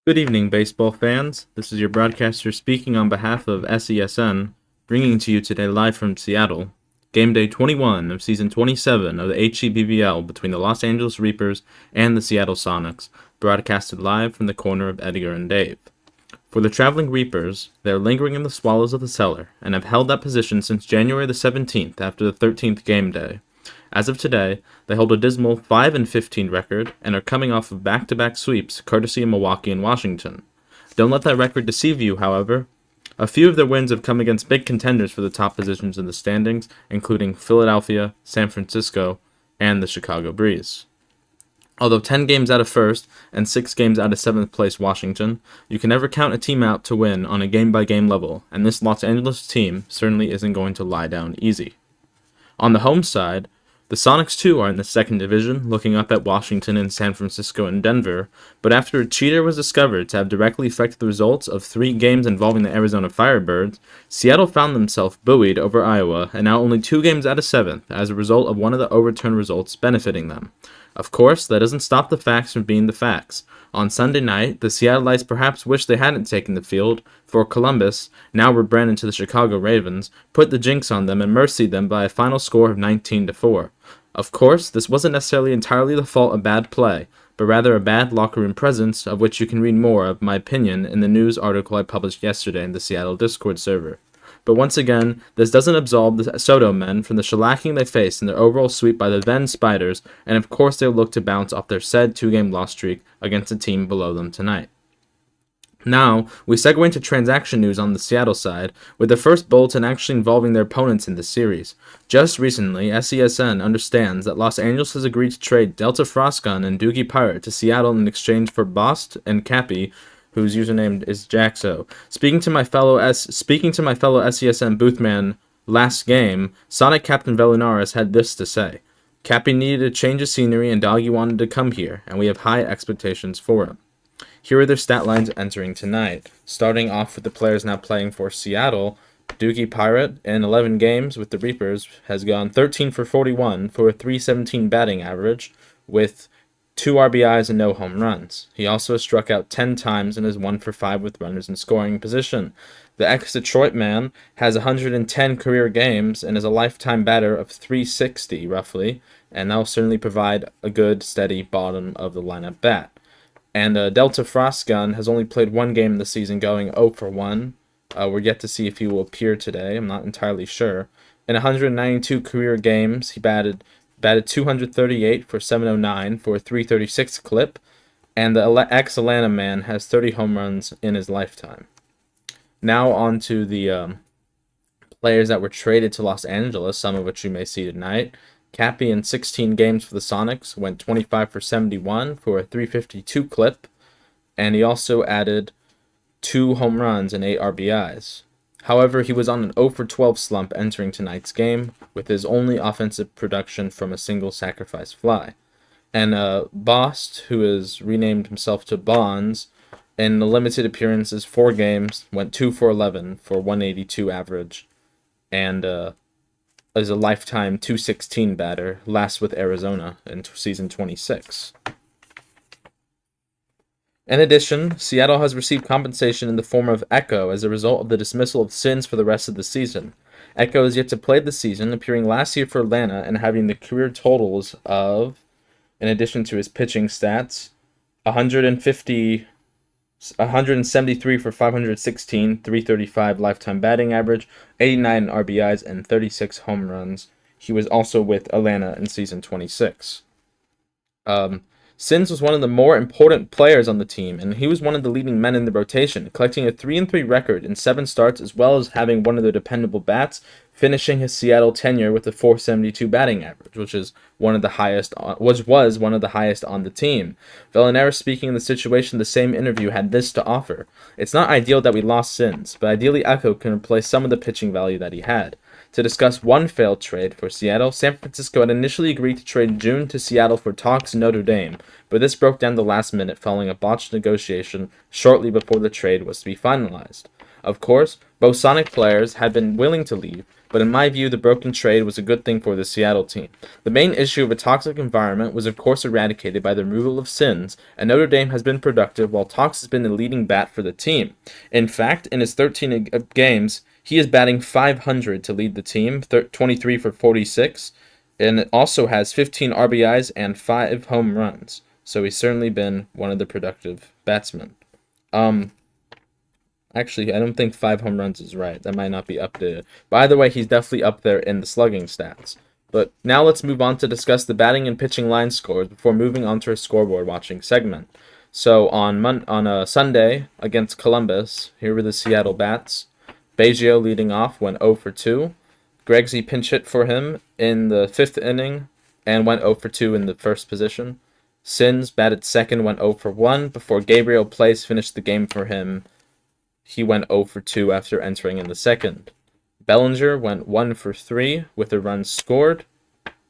Good evening, baseball fans. This is your broadcaster speaking on behalf of SESN, bringing to you today live from Seattle, Game Day 21 of Season 27 of the HCBBL between the Los Angeles Reapers and the Seattle Sonics, broadcasted live from the corner of Edgar and Dave. For the traveling Reapers, they are lingering in the swallows of the cellar and have held that position since January the 17th after the 13th game day. As of today, they hold a dismal 5-15 record and are coming off of back-to-back sweeps courtesy of Milwaukee and Washington. Don't let that record deceive you, however. A few of their wins have come against big contenders for the top positions in the standings, including Philadelphia, San Francisco, and the Chicago Breeze. Although 10 games out of first and 6 games out of 7th place Washington, you can never count a team out to win on a game-by-game level, and this Los Angeles team certainly isn't going to lie down easy. On the home side, the Sonics too are in the second division, looking up at Washington and San Francisco and Denver, but after a cheater was discovered to have directly affected the results of 3 games involving the Arizona Firebirds, Seattle found themselves buoyed over Iowa and now only 2 games out of 7th as a result of one of the overturned results benefiting them. Of course, that doesn't stop the facts from being the facts. On Sunday night, the Seattleites perhaps wished they hadn't taken the field, for Columbus, now rebranded to the Chicago Ravens, put the jinx on them and mercied them by a final score of 19-4. Of course, this wasn't necessarily entirely the fault of bad play, but rather a bad locker room presence, of which you can read more of my opinion in the news article I published yesterday in the Seattle Discord server. But once again, this doesn't absolve the Soto men from the shellacking they faced in their overall sweep by the then Spiders, and of course they'll look to bounce off their said 2-game loss streak against a team below them tonight. Now, we segue into transaction news on the Seattle side, with the first bulletin actually involving their opponents in this series. Just recently, SESN understands that Los Angeles has agreed to trade Delta Frostgun and Doogie Pirate to Seattle in exchange for Bost and Cappy, whose username is Jaxo. Speaking to my fellow SESN boothman last game, Sonic Captain Velunaris had this to say: Cappy needed a change of scenery and Doggy wanted to come here, and we have high expectations for him. Here are their stat lines entering tonight. Starting off with the players now playing for Seattle, Doogie Pirate, in 11 games with the Reapers, has gone 13 for 41 for a .317 batting average, with 2 RBIs and no home runs. He also has struck out 10 times and is 1 for 5 with runners in scoring position. The ex-Detroit man has 110 career games and is a lifetime batter of .360 roughly, and that will certainly provide a good, steady bottom of the lineup bat. And Delta Frostgun has only played 1 game this season, going 0 for 1. We're yet to see if he will appear today. I'm not entirely sure. In 192 career games, he batted 238 for .709 for a .336 clip, and the ex-Atlanta man has 30 home runs in his lifetime. Now on to the players that were traded to Los Angeles, some of which you may see tonight. Cappy in 16 games for the Sonics went 25 for 71 for a .352 clip, and he also added 2 home runs and 8 RBIs. However, he was on an 0 for 12 slump entering tonight's game, with his only offensive production from a single sacrifice fly. And Bost, who has renamed himself to Bonds, in the limited appearances, 4 games, went 2 for 11 for 182 average, and is a lifetime .216 batter, last with Arizona in season 26. In addition, Seattle has received compensation in the form of Echo as a result of the dismissal of Sins for the rest of the season. Echo is yet to play the season, appearing last year for Atlanta and having the career totals of, in addition to his pitching stats, 173 for 516, .335 lifetime batting average, 89 RBIs, and 36 home runs. He was also with Atlanta in season 26. Sins was one of the more important players on the team, and he was one of the leading men in the rotation, collecting a 3-3 record in 7 starts, as well as having one of their dependable bats, finishing his Seattle tenure with a .472 batting average, which was one of the highest on the team. Velunaris, speaking in the situation, the same interview, had this to offer: "It's not ideal that we lost Sins, but ideally Echo can replace some of the pitching value that he had." To discuss one failed trade for Seattle, San Francisco had initially agreed to trade June to Seattle for talks in Notre Dame, but this broke down the last minute following a botched negotiation shortly before the trade was to be finalized. Of course, both Sonic players had been willing to leave, but in my view, the broken trade was a good thing for the Seattle team. The main issue of a toxic environment was of course eradicated by the removal of Sins, and Notre Dame has been productive while Tox has been the leading bat for the team. In fact, in his 13 games, he is batting .500 to lead the team, 23 for 46, and also has 15 RBIs and 5 home runs. So he's certainly been one of the productive batsmen. Actually, I don't think 5 home runs is right. That might not be updated. But either way, he's definitely up there in the slugging stats. But now let's move on to discuss the batting and pitching line scores before moving on to our scoreboard watching segment. So on Sunday against Columbus, here were the Seattle bats. Baggio leading off went 0 for 2. Gregsy pinch hit for him in the 5th inning and went 0 for 2 in the first position. Sins batted second, went 0 for 1 before Gabriel Place finished the game for him. He went 0 for 2 after entering in the second. Bellinger went 1 for 3 with a run scored.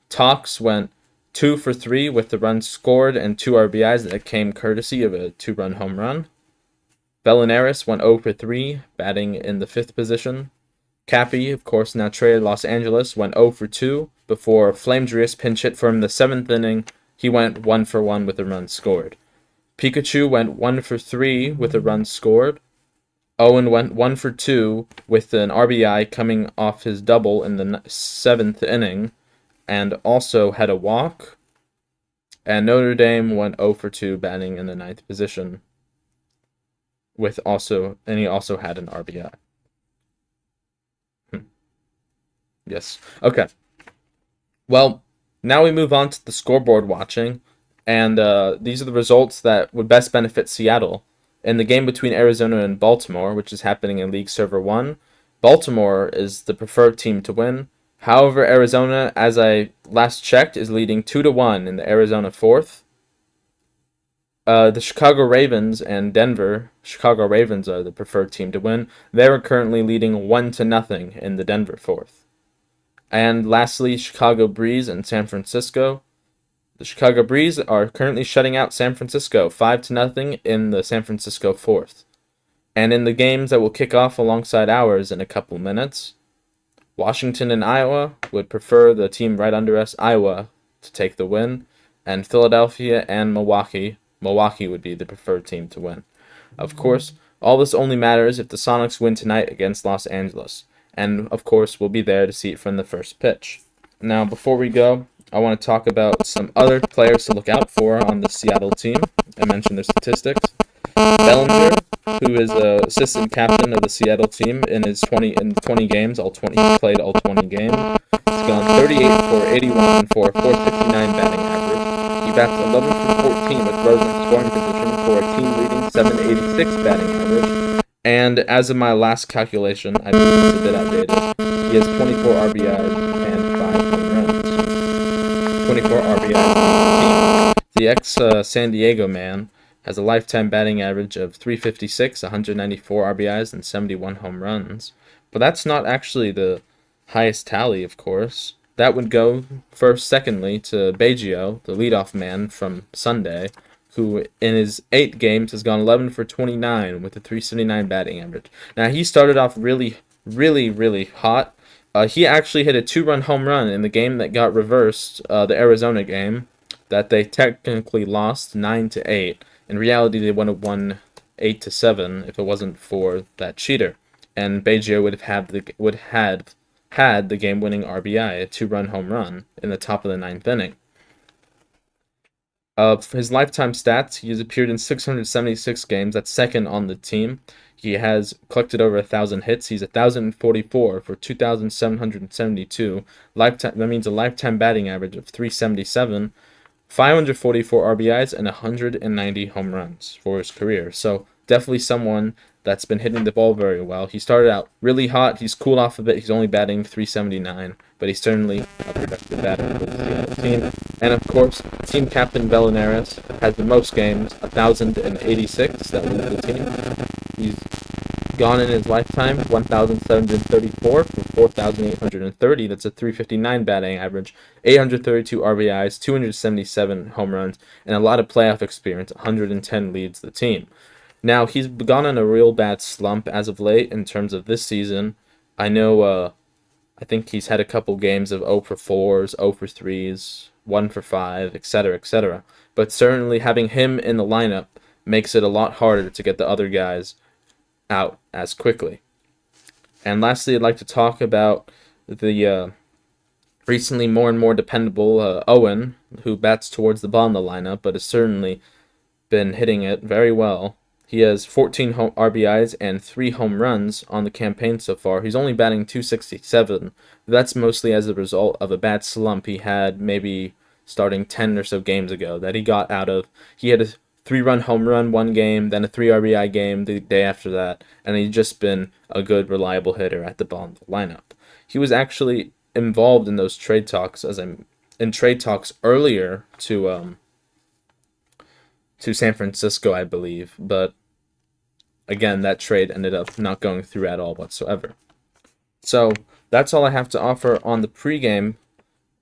Tox went 2 for 3 with the run scored and 2 RBIs that came courtesy of a 2-run home run. Bellinaris went 0 for 3, batting in the 5th position. Cappy, of course, now traded Los Angeles, went 0 for 2 before Flamedrius pinch hit for him in the 7th inning. He went 1 for 1 with a run scored. Pikachu went 1 for 3 with a run scored. Owen went 1 for 2 with an RBI coming off his double in the 7th inning and also had a walk. And Notre Dame went 0 for 2 batting in the 9th position and he also had an RBI. Yes. Okay. Well, now we move on to the scoreboard watching, and these are the results that would best benefit Seattle. In the game between Arizona and Baltimore, which is happening in League Server 1, Baltimore is the preferred team to win. However, Arizona, as I last checked, is leading 2-1 in the Arizona 4th. The Chicago Ravens and Denver, Chicago Ravens are the preferred team to win. They're currently leading 1-0 in the Denver 4th. And lastly, Chicago Breeze and San Francisco. The Chicago Breeze are currently shutting out San Francisco 5-0 in the San Francisco 4th. And in the games that will kick off alongside ours in a couple minutes, Washington and Iowa would prefer the team right under us, Iowa, to take the win. And Philadelphia and Milwaukee would be the preferred team to win. Of course, all this only matters if the Sonics win tonight against Los Angeles. And, of course, we'll be there to see it from the first pitch. Now, before we go, I want to talk about some other players to look out for on the Seattle team. I mentioned their statistics. Bellinger, who is the assistant captain of the Seattle team in 20 games, he played all 20 games. He's gone 38 for 81 for a 459 batting average. He bats 11 for 14 with runners in scoring position for a team-leading 786 batting average. And as of my last calculation, I believe it's a bit outdated, he has 24 RBIs and 5 home runs. 24 RBIs for the team. The ex-San Diego man has a lifetime batting average of 356, 194 RBIs, and 71 home runs. But that's not actually the highest tally, of course. That would go secondly to Baggio, the leadoff man from Sunday, who in his 8 games has gone 11 for 29 with a 379 batting average. Now, he started off really, really, really hot. He actually hit a 2-run home run in the game that got reversed, the Arizona game, that they technically lost 9-8. In reality, they would have won 8-7 if it wasn't for that cheater. And Baggio would have had the game-winning RBI, a 2-run home run, in the top of the 9th inning. Of his lifetime stats, he has appeared in 676 games. That's second on the team. He has collected over 1,000 hits. He's 1,044 for 2,772. That means a lifetime batting average of 377, 544 RBIs, and 190 home runs for his career. So definitely someone that's been hitting the ball very well. He started out really hot. He's cooled off a bit. He's only batting 379, but he's certainly a productive batter for the Seattle team. And of course, team captain Bellinaris has the most games, 1,086 that leads the team. He's gone in his lifetime 1,734 for 4,830. That's a 359 batting average, 832 RBIs, 277 home runs, and a lot of playoff experience. 110 leads the team. Now, he's gone on a real bad slump as of late in terms of this season. I know, I think he's had a couple games of 0 for 4s, 0 for 3s, 1 for 5, etc., etc. But certainly having him in the lineup makes it a lot harder to get the other guys out as quickly. And lastly, I'd like to talk about the recently more and more dependable Owen, who bats towards the bottom of the lineup, but has certainly been hitting it very well. He has 14 RBIs and 3 home runs on the campaign so far. He's only batting .267. That's mostly as a result of a bad slump he had maybe starting 10 or so games ago that he got out of. He had a 3-run home run one game, then a 3 RBI game the day after that, and he's just been a good, reliable hitter at the bottom of the lineup. He was actually involved in those trade talks, in trade talks earlier to San Francisco, I believe, but again, that trade ended up not going through at all whatsoever. So that's all I have to offer on the pregame,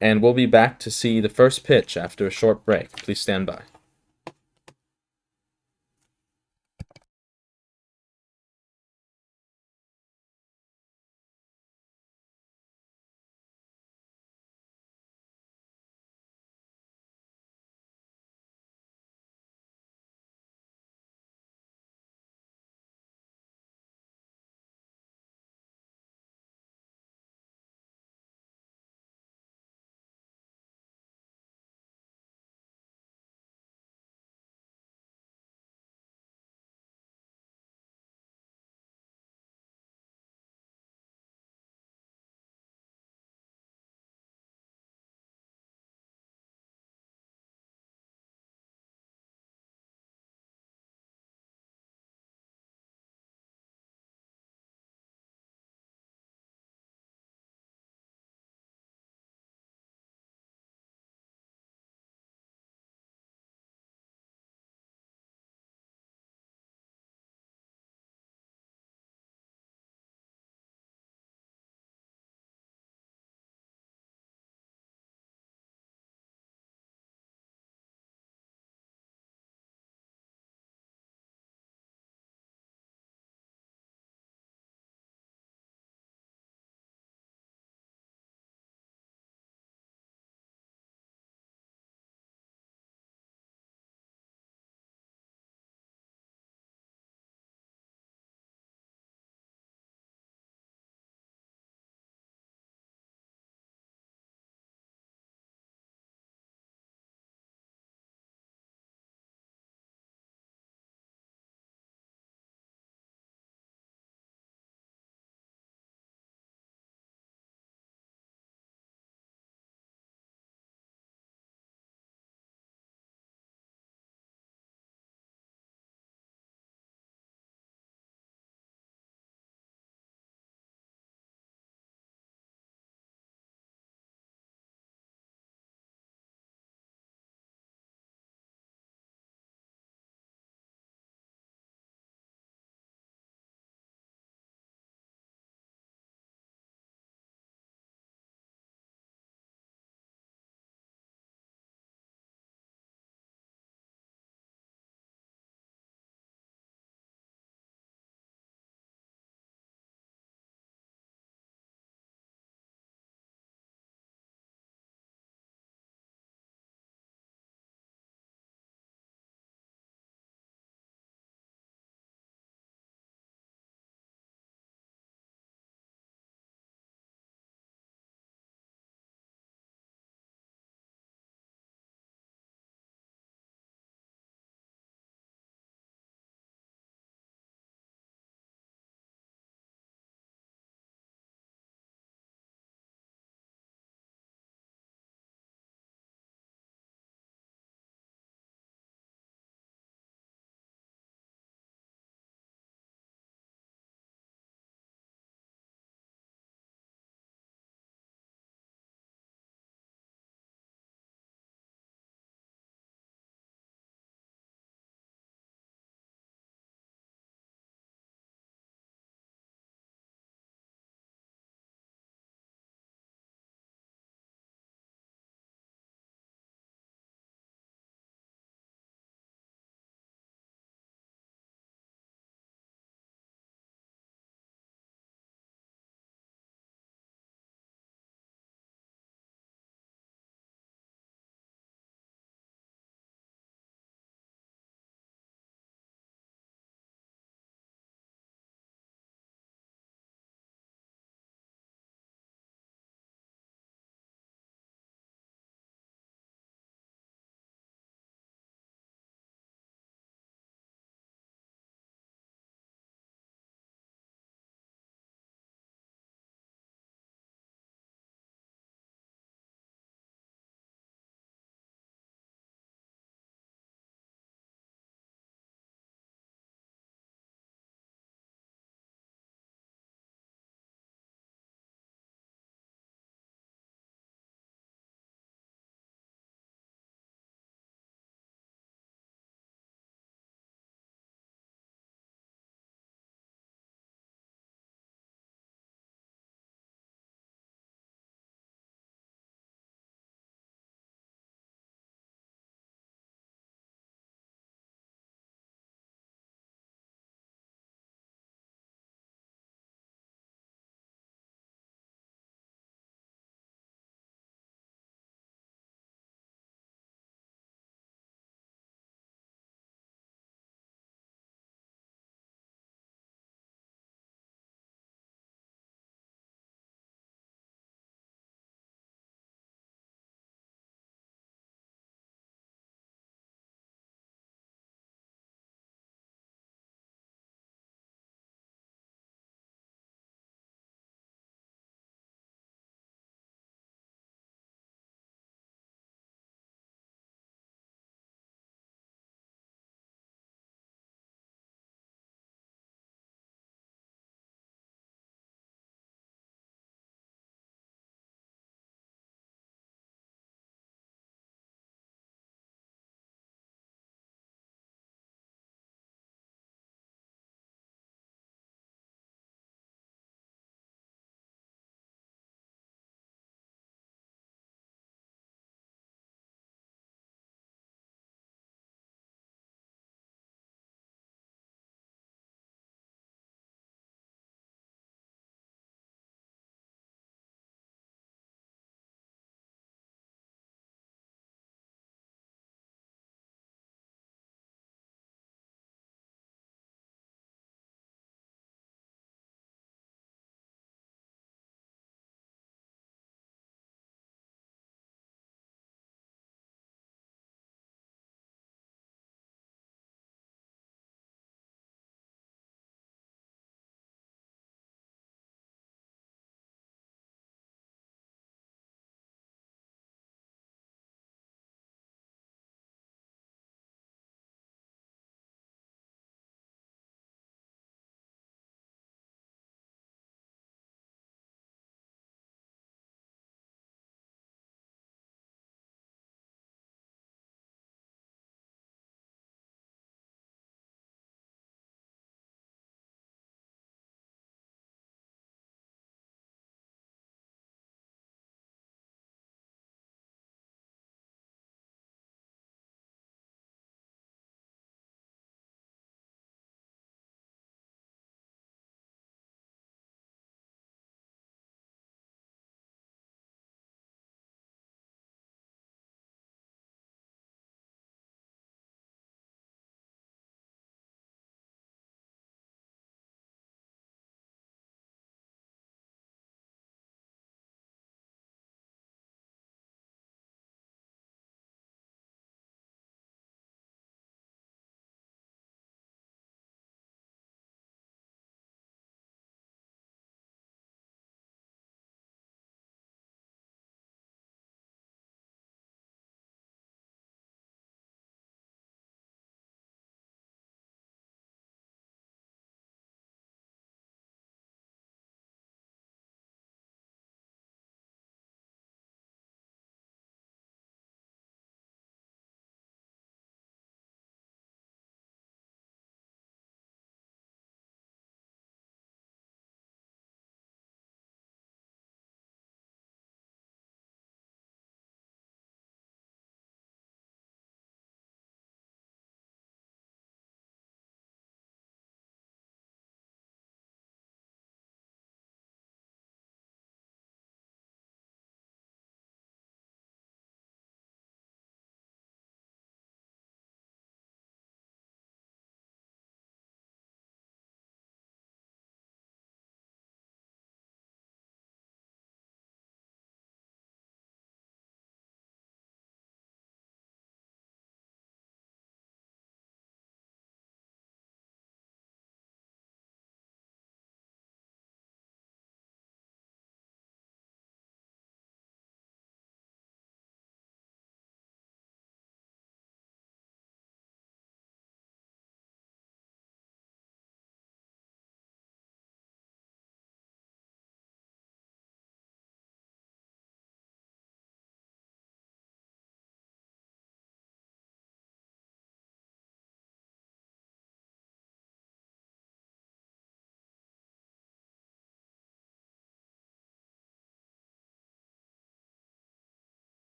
and we'll be back to see the first pitch after a short break. Please stand by.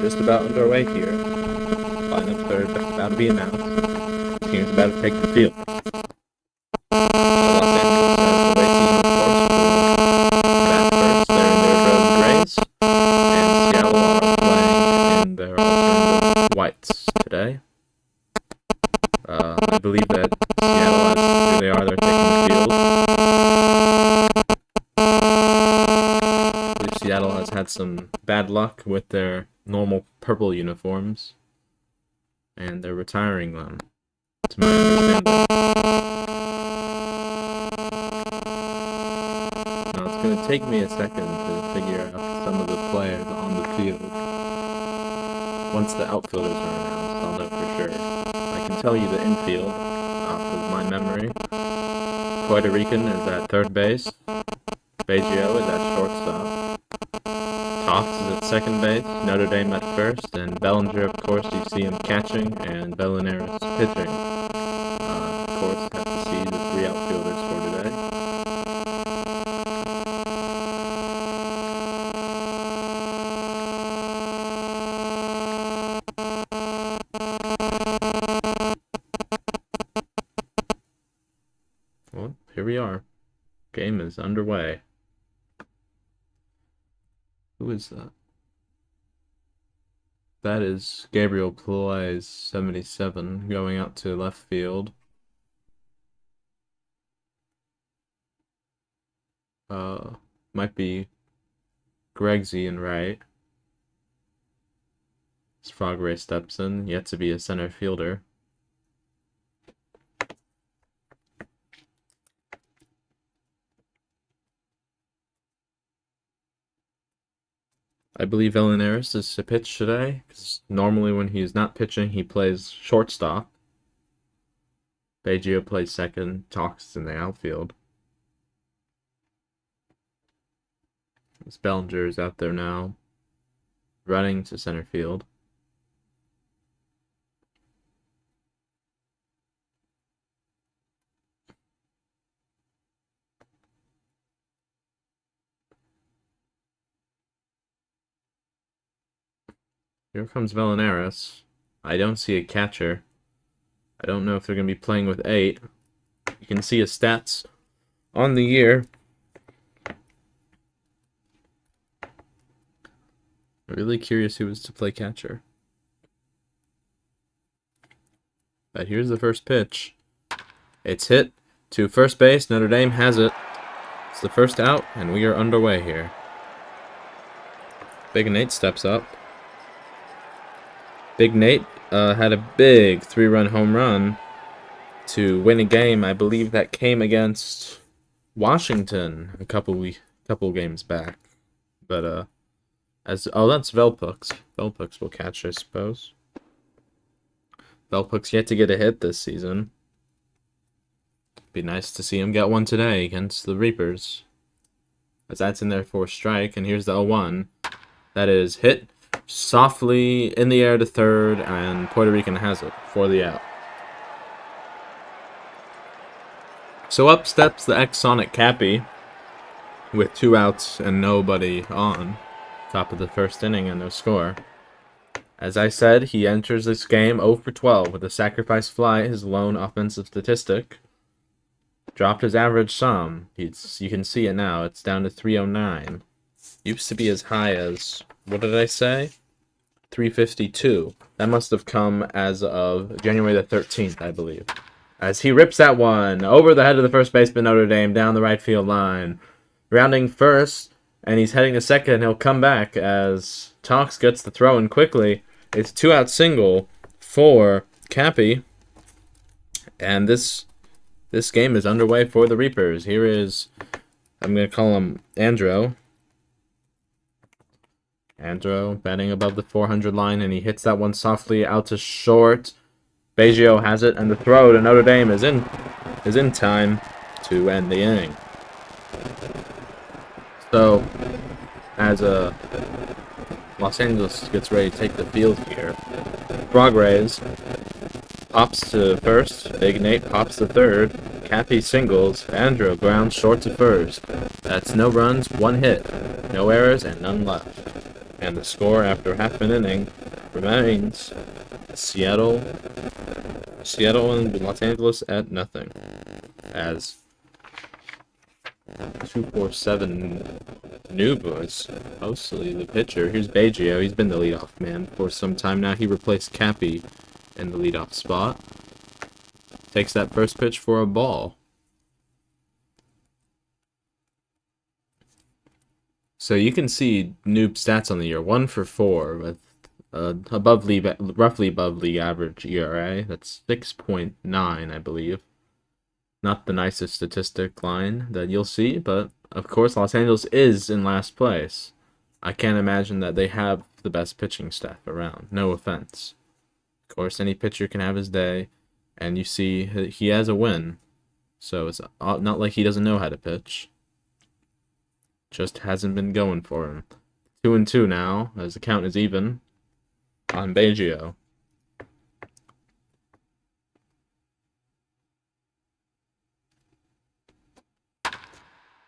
just about underway here. Lineups are about to be announced. Teams about to take the field. Los Angeles has the away team, of course, for bat first. They're in their road grays. And Seattle are playing in their alternative whites today. I believe that Seattle, as who they are, they're taking the field. I believe Seattle has had some bad luck with their normal purple uniforms, and they're retiring them, to my understanding. Now, it's going to take me a second to figure out some of the players on the field. Once the outfielders are announced, I'll know for sure. I can tell you the infield off of my memory. Puerto Rican is at third base. Baggio is at shortstop. Cox is at second base. Notre Dame at first. And Bellinger, of course, you see him catching. And Bellinaris pitching. Of course, have to see the three outfielders for today. Well, here we are. Game is underway. Who is that? That is Gabriel Ploy's 77 going out to left field. Might be Gregsy in right. As Frogray steps in, yet to be a center fielder. I believe Bellinaris is to pitch today, because normally when he's not pitching, he plays shortstop. Baggio plays second, Cox in the outfield. This Bellinger is out there now, running to center field. Here comes Bellinaris. I don't see a catcher. I don't know if they're going to be playing with 8. You can see his stats on the year. Really curious who was to play catcher. But here's the first pitch. It's hit to first base. Notre Dame has it. It's the first out, and we are underway here. Big Nate steps up. Big Nate had a big 3-run home run to win a game. I believe that came against Washington a couple games back. But that's Velpux. Velpux will catch, I suppose. Velpux yet to get a hit this season. Be nice to see him get one today against the Reapers, as that's in there for a strike. And here's the 0-1. That is hit softly in the air to third, and Puerto Rican has it for the out. So up steps the ex-Sonic Cappy with 2 outs and nobody on. Top of the first inning and no score. As I said, he enters this game 0 for 12 with a sacrifice fly, his lone offensive statistic. Dropped his average some. You can see it now. It's down to 309. Used to be as high as, what did I say? 352. That must have come as of January the 13th, I believe. As he rips that one over the head of the first baseman Notre Dame down the right field line. Rounding first, and he's heading to second. He'll come back as Cox gets the throw in quickly. It's 2-out single for Cappy. And this game is underway for the Reapers. Here is, I'm going to call him Andro. Andro batting above the 400 line, and he hits that one softly out to short. Baggio has it, and the throw to Notre Dame is in time to end the inning. So, as Los Angeles gets ready to take the field here, Frog Rays pops to first, Big Nate pops to third, Cappy singles, Andro grounds short to first. That's no runs, 1 hit, no errors, and none left. And the score after half an inning remains Seattle and Los Angeles at nothing. As 247 Noob was mostly the pitcher. Here's Baggio. He's been the leadoff man for some time now. He replaced Cappy in the leadoff spot. Takes that first pitch for a ball. So you can see Noob stats on the year. 1 for 4 with roughly above league average ERA. That's 6.9, I believe. Not the nicest statistic line that you'll see, but of course Los Angeles is in last place. I can't imagine that they have the best pitching staff around. No offense. Of course, any pitcher can have his day, and you see he has a win. So it's not like he doesn't know how to pitch. Just hasn't been going for him. 2-2 now, as the count is even on Baggio.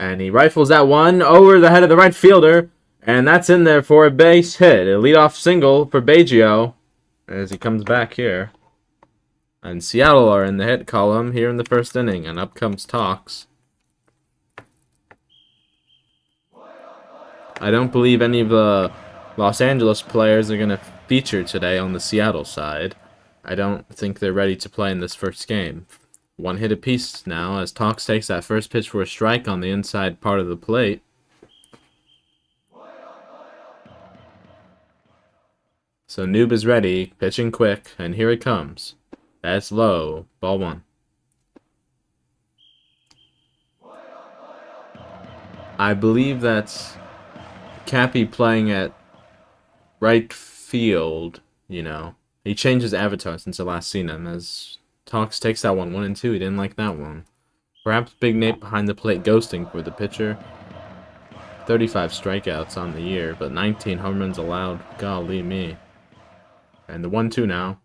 And he rifles that one over the head of the right fielder, and that's in there for a base hit. A leadoff single for Baggio as he comes back here. And Seattle are in the hit column here in the first inning, and up comes Talks. I don't believe any of the Los Angeles players are going to feature today on the Seattle side. I don't think they're ready to play in this first game. 1 hit apiece now as Talks takes that first pitch for a strike on the inside part of the plate. So Noob is ready, pitching quick, and here it comes. That's low, ball 1. I believe that's Cappy playing at right field, you know. He changed his avatar since I last seen him, as Talks takes that one 1-2. He didn't like that one. Perhaps Big Nate behind the plate ghosting for the pitcher. 35 strikeouts on the year, but 19 home runs allowed. Golly me. And the 1-2 now.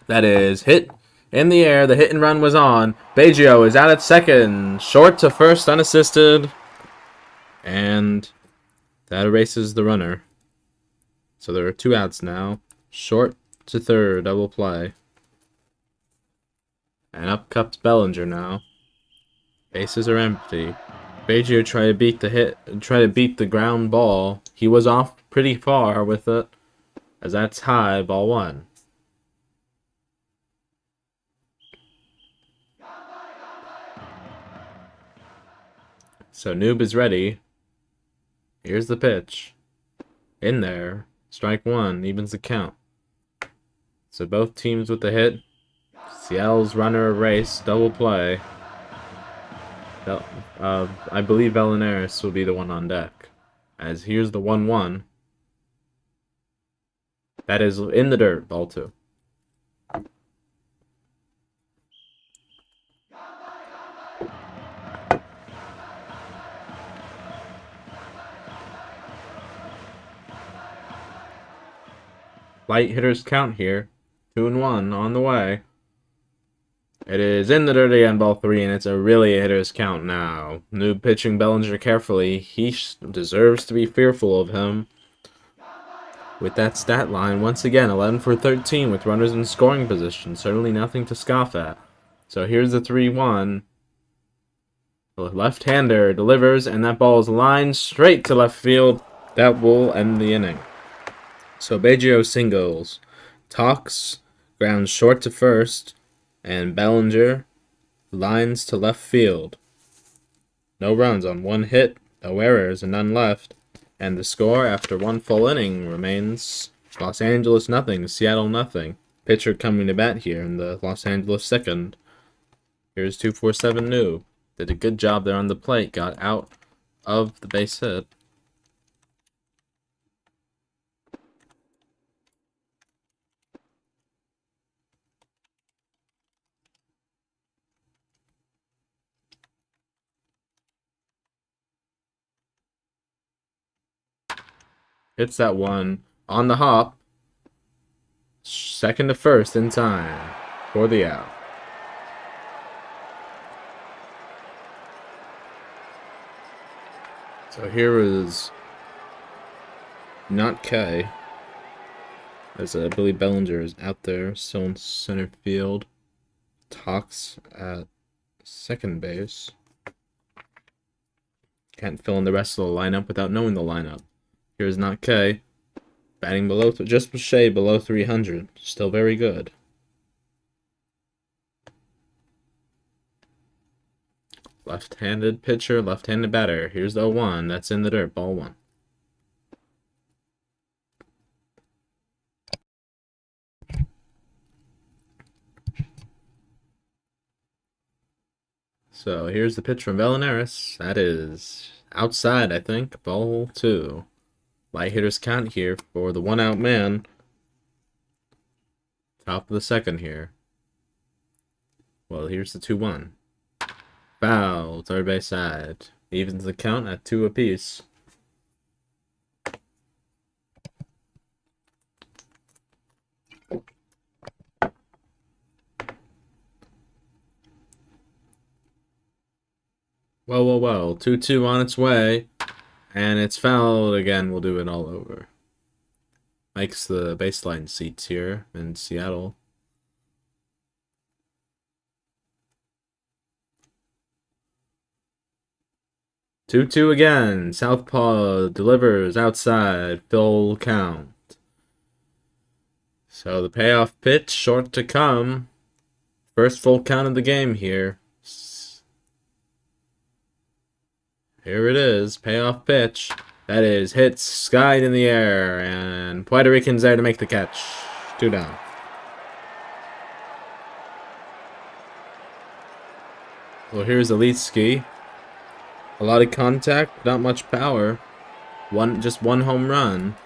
That is hit in the air. The hit and run was on. Baggio is out at second. Short to first, unassisted. And that erases the runner. So there are 2 outs now. Short to third, double play. And up comes Bellinger now. Bases are empty. Baggio tried to beat the ground ball. He was off pretty far with it, as that's high, ball 1. So Noob is ready. Here's the pitch. In there. Strike 1, evens the count. So both teams with the hit. Seattle's runner erased, double play. I believe Bellinger will be the one on deck. As here's the 1-1. That is in the dirt, ball 2. Light hitters count here. 2-1 on the way. It is in the dirt again, ball 3, and it's a really hitter's count now. Noob pitching Bellinger carefully. He deserves to be fearful of him. With that stat line, once again, 11 for 13 with runners in scoring position. Certainly nothing to scoff at. So here's the 3-1. The left-hander delivers, and that ball is lined straight to left field. That will end the inning. So Baggio singles. Talks grounds short to first, and Bellinger lines to left field. No runs on 1 hit, no errors, and none left. And the score after 1 full inning remains Los Angeles nothing, Seattle nothing. Pitcher coming to bat here in the Los Angeles second. Here's 247 New. Did a good job there on the plate, got out of the base hit. Hits that one on the hop. Second to first in time for the out. So here is not K, as Billy Bellinger is out there, still in center field. Talks at second base. Can't fill in the rest of the lineup without knowing the lineup. Here's not K, batting below, just a shade below 300. Still very good. Left-handed pitcher, left-handed batter. Here's the 0-1. That's in the dirt. Ball 1. So here's the pitch from Vallenares. That is outside, I think. Ball 2. Light hitters count here for the 1-out man. Top of the second here. Well, here's the 2-1. Foul, third base side. Evens the count at 2 apiece. Well. 2-2 on its way. And it's fouled again. We'll do it all over. Makes the baseline seats here in Seattle. Two again. Southpaw delivers outside. Full count. So the payoff pitch, short to come. First full count of the game here. Here it is. Payoff pitch. That is hit skied in the air. And Puerto Rican's there to make the catch. 2 down. Well, here's Alitsky. A lot of contact, not much power. Just one home run.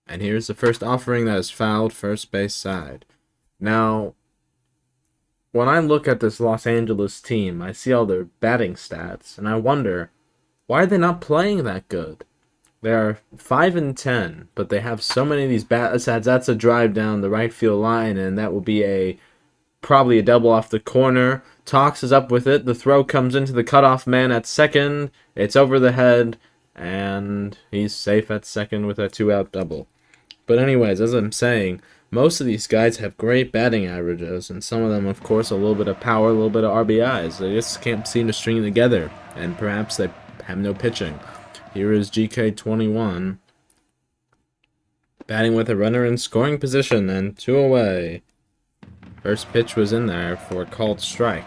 And here's the first offering that is fouled first base side. Now, when I look at this Los Angeles team, I see all their batting stats, and I wonder, why are they not playing that good? They are 5-10, but they have so many of these bat stats. That's a drive down the right field line, and that will be probably a double off the corner. Talks is up with it. The throw comes into the cutoff man at second. It's over the head, and he's safe at second with a 2-out double. But anyways, as I'm saying, most of these guys have great batting averages, and some of them, of course, a little bit of power, a little bit of RBIs. They just can't seem to string together, and perhaps they have no pitching. Here is GK21, batting with a runner in scoring position, and 2 away. First pitch was in there for a called strike.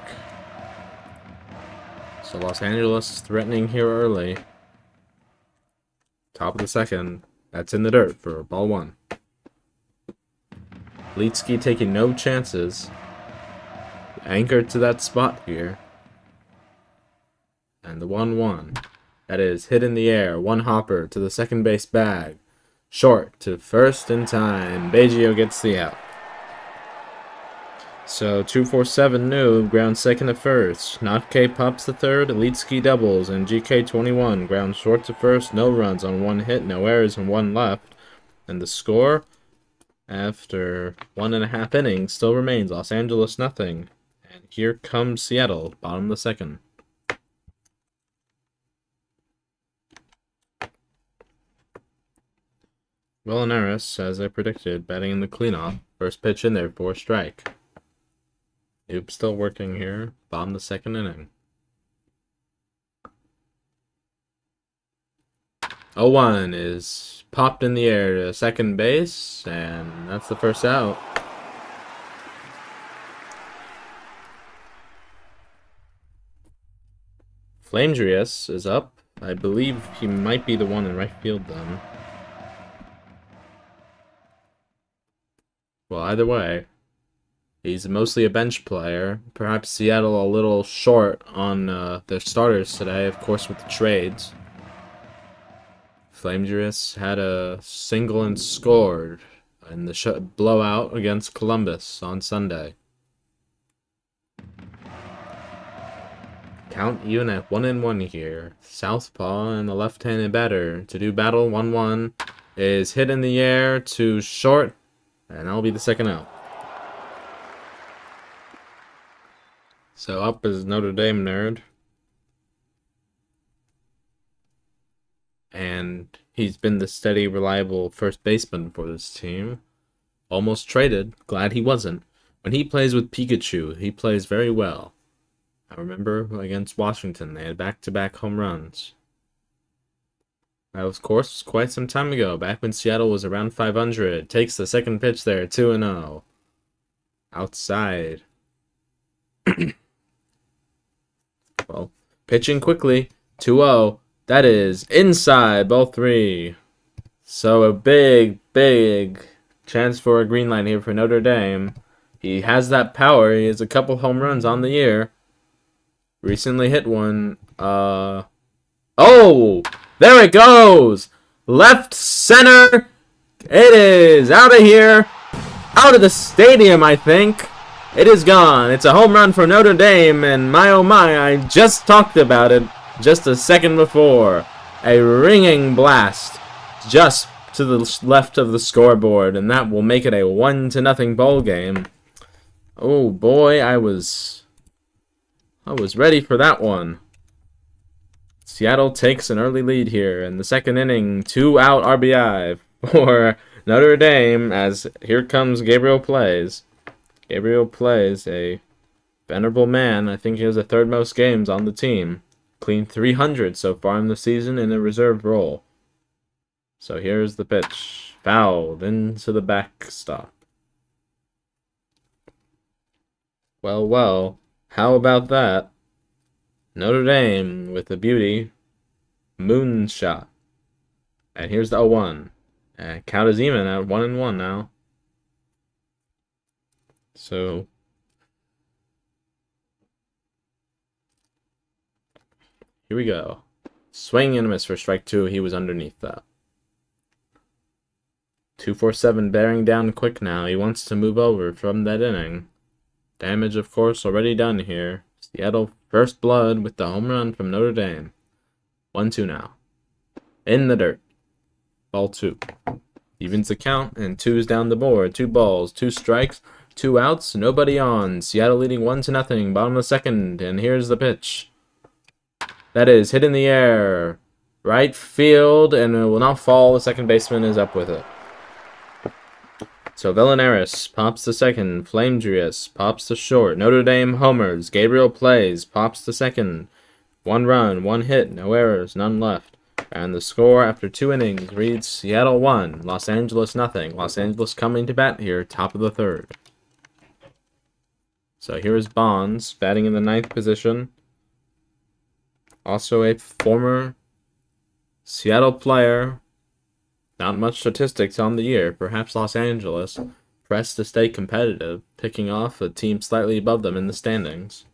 So Los Angeles threatening here early. Top of the second. That's in the dirt for ball 1. Litsky taking no chances. Anchored to that spot here. And the 1-1. That is hit in the air. One hopper to the second base bag. Short to first in time. Baggio gets the out. So 2-4-7 new, ground second to first. Not K pops the third, Litsky doubles, and GK21 ground short to first. No runs on 1 hit, no errors, and 1 left. And the score, after 1.5 innings, still remains Los Angeles nothing. And here comes Seattle, bottom of the second. Vallenares, as I predicted, batting in the cleanoff. First pitch in there for a strike. Nope, still working here. Bottom of the second inning. 0-1 is popped in the air to second base, and that's the first out. Flamedrius is up. I believe he might be the one in right field then. Well, either way, he's mostly a bench player. Perhaps Seattle a little short on their starters today, of course, with the trades. Flamedrius had a single and scored in the blowout against Columbus on Sunday. Count even at 1-1 here. Southpaw and the left-handed batter to do battle. 1-1 is hit in the air to short, and that'll be the second out. So up is Notre Dame nerd. And he's been the steady, reliable first baseman for this team. Almost traded. Glad he wasn't. When he plays with Pikachu, he plays very well. I remember against Washington, they had back-to-back home runs. That, of course, was quite some time ago, back when Seattle was around 500. Takes the second pitch there, 2-0. Outside. Well, pitching quickly, 2-0. That is inside, ball 3. So a big chance for a green light here for Notre Dame. He has that power. He has a couple home runs on the year. Recently hit one. Oh! There it goes! Left center! It is out of here. Out of the stadium, I think. It is gone. It's a home run for Notre Dame, and my oh my, I just talked about it just a second before. A ringing blast just to the left of the scoreboard, and that will make it a 1-0 ball game. Oh boy, I was ready for that one. Seattle takes an early lead here in the second inning. 2-out RBI for Notre Dame as here comes Gabriel Plays. Gabriel Plays, a venerable man. I think he has the third most games on the team. Clean 300 so far in the season in a reserve role. So here's the pitch. Fouled into the backstop. Well, how about that? Notre Dame with a beauty. Moonshot. And here's the 0-1. Count is even at 1-1 now. So here we go. Swing and a miss for strike 2. He was underneath that. 2-4-7 bearing down quick now. He wants to move over from that inning. Damage, of course, already done here. Seattle first blood with the home run from Notre Dame. 1-2 now. In the dirt. Ball 2. Evens the count, and 2's down the board. 2 balls, 2 strikes, 2 outs, nobody on. Seattle leading 1-0, bottom of the second, and here's the pitch. That is hit in the air. Right field, and it will not fall. The second baseman is up with it. So Villanaris pops the second. Flamedrius pops the short. Notre Dame homers. Gabriel Plays pops the second. 1 run, 1 hit, no errors, none left. And the score after 2 innings reads Seattle 1, Los Angeles nothing. Los Angeles coming to bat here, top of the third. So here is Bonds batting in the 9th position. Also a former Seattle player. Not much statistics on the year. Perhaps Los Angeles pressed to stay competitive, picking off a team slightly above them in the standings.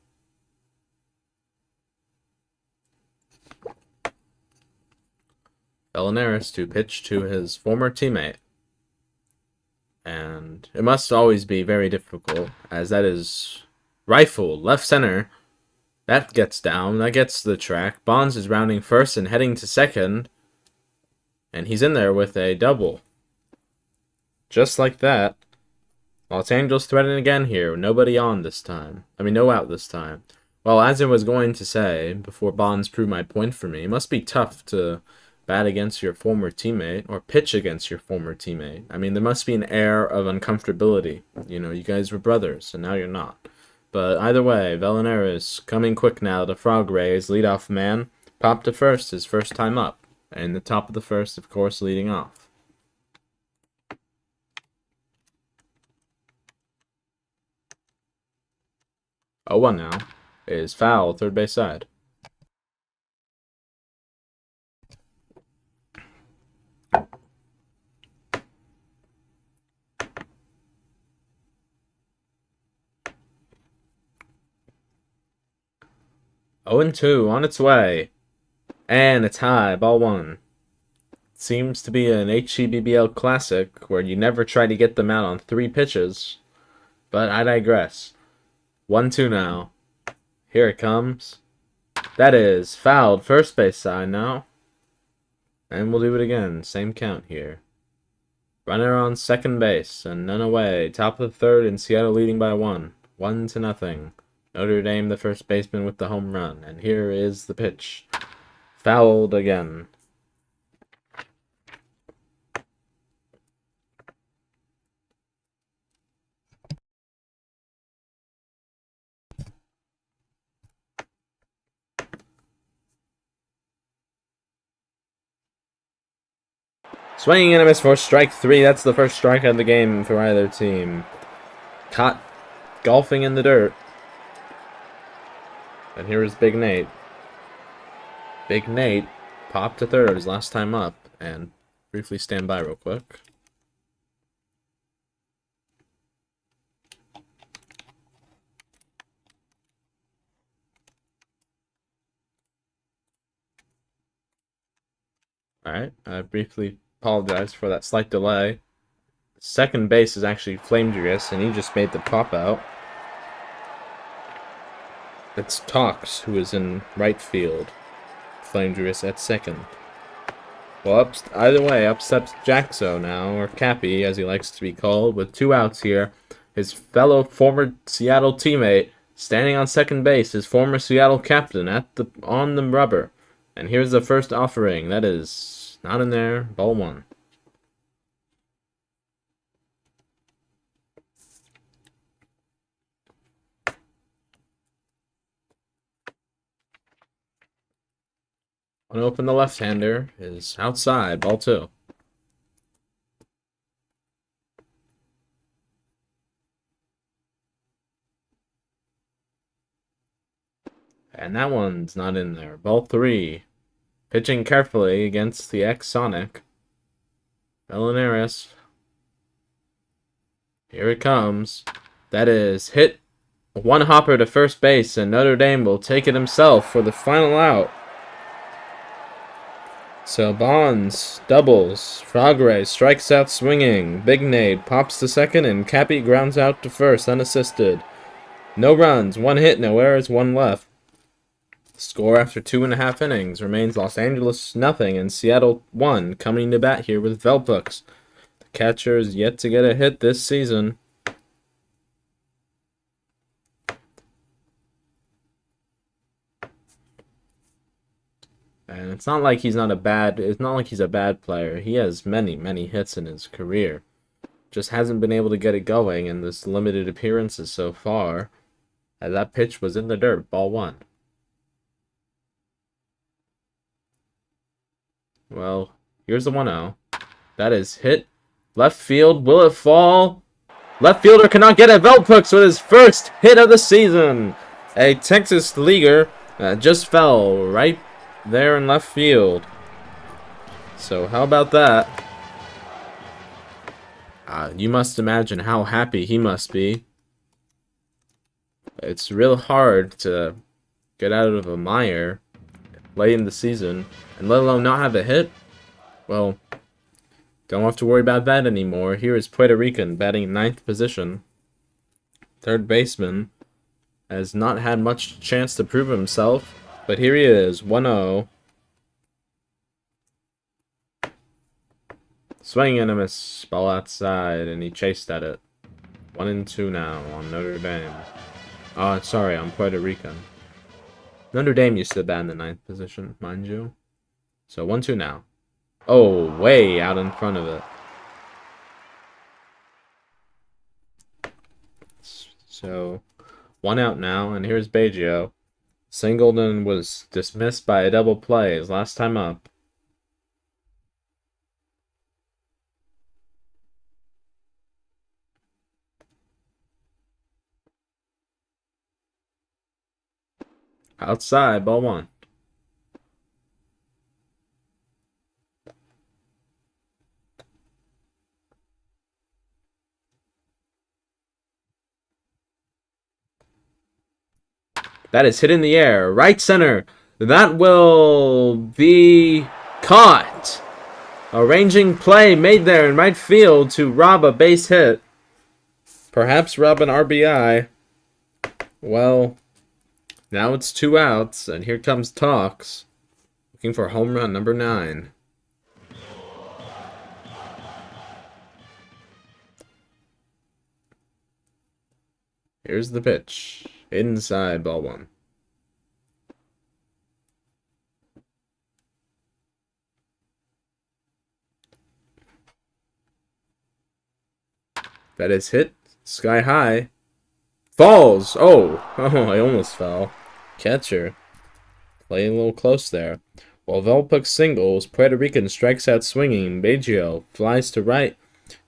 Villanaris to pitch to his former teammate. And it must always be very difficult, as that is rifle, left center. That gets down, that gets to the track. Bonds is rounding first and heading to second. And he's in there with a double. Just like that. Los Angeles threatening again here. Nobody on this time. No out this time. Well, as I was going to say, before Bonds proved my point for me, it must be tough to bat against your former teammate, or pitch against your former teammate. There must be an air of uncomfortability. You guys were brothers, and now you're not. But either way, Villanaris coming quick now. The Frog Rays, leadoff man, popped to first, his first time up. And the top of the first, of course, leading off. Oh, 1 now is foul, third base side. Oh, and 2 on its way. And it's high, ball 1. Seems to be an HCBBL classic where you never try to get them out on 3 pitches. But I digress. 1-2 now. Here it comes. That is fouled, first base side now. And we'll do it again. Same count here. Runner on second base and none away. Top of the third and Seattle leading by 1. 1-0. Notre Dame, the first baseman, with the home run. And here is the pitch. Fouled again. Swinging and a miss for strike 3. That's the first strikeout of the game for either team. Caught golfing in the dirt. And here is Big Nate. Big Nate popped to third his last time up. And briefly stand by real quick. Alright, I briefly apologize for that slight delay. Second base is actually Flamedrius, and he just made the pop out. It's Tox who is in right field. Flamedrius at second. Well, either way, up steps Jaxo now, or Cappy, as he likes to be called, with 2 outs here. His fellow former Seattle teammate standing on second base, his former Seattle captain on the rubber. And here's the first offering. That is not in there. Ball 1. Open the left-hander is outside. Ball 2. And that one's not in there. Ball 3. Pitching carefully against the ex-Sonic. Belinaris. Here it comes. That is hit. One hopper to first base, and Notre Dame will take it himself for the final out. So Bonds doubles. Frogray strikes out swinging. Big Nate pops to second, and Cappy grounds out to first unassisted. No runs, 1 hit, no errors, 1 left. Score after 2.5 innings remains Los Angeles 0 and Seattle 1. Coming to bat here with Velpux. The catcher is yet to get a hit this season. And it's not like he's a bad player. He has many hits in his career. Just hasn't been able to get it going in this limited appearances so far. As that pitch was in the dirt. Ball 1. Well, here's the 1-0. That is hit. Left field. Will it fall? Left fielder cannot get it. Velpux with his first hit of the season. A Texas leaguer just fell right there in left field. So how about that? You must imagine how happy he must be. It's real hard to get out of a mire late in the season, and let alone not have a hit. Well, don't have to worry about that anymore. Here is Puerto Rican batting 9th position. Third baseman has not had much chance to prove himself, but here he is, 1-0. Swinging and a miss, ball outside, and he chased at it. 1-2 now on Notre Dame. Oh, sorry, on Puerto Rican. Notre Dame used to bat in the 9th position, mind you. So 1-2 now. Oh, way out in front of it. So 1 out now, and here's Baggio. Singleton was dismissed by a double play his last time up. Outside, ball 1. That is hit in the air. Right center. That will be caught. Arranging play made there in right field to rob a base hit. Perhaps rob an RBI. Well, now it's 2 outs, and here comes Tox. Looking for home run number 9. Here's the pitch. Inside, ball 1. That is hit. Sky high. Falls! Oh! Oh, I almost fell. Catcher. Playing a little close there. While Velpuck singles, Puerto Rican strikes out swinging. Baggio flies to right.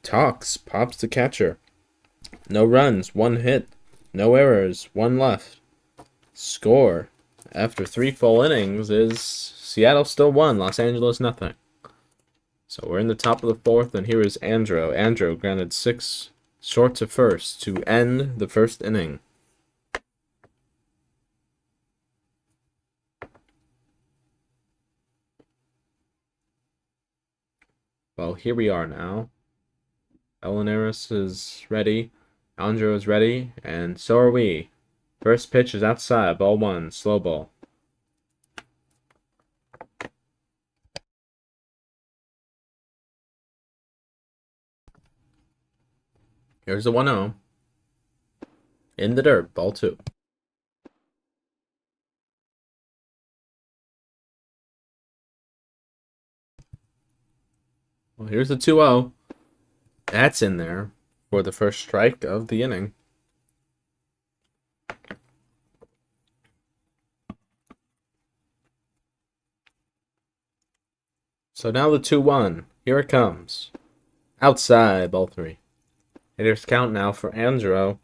Talks, pops the catcher. No runs, 1 hit. No errors, 1 left. Score after 3 full innings is Seattle still 1, Los Angeles nothing. So we're in the top of the 4th, and here is Andro. Andro grounded 6 short to first to end the first inning. Well, here we are now. Elinaris is ready. Andro is ready, and so are we. First pitch is outside, ball 1, slow ball. Here's the 1-0. In the dirt, ball 2. Well, here's the 2-0. That's in there for the first strike of the inning. So now the 2-1. Here it comes. Outside, ball 3. Hitters count now for Andro.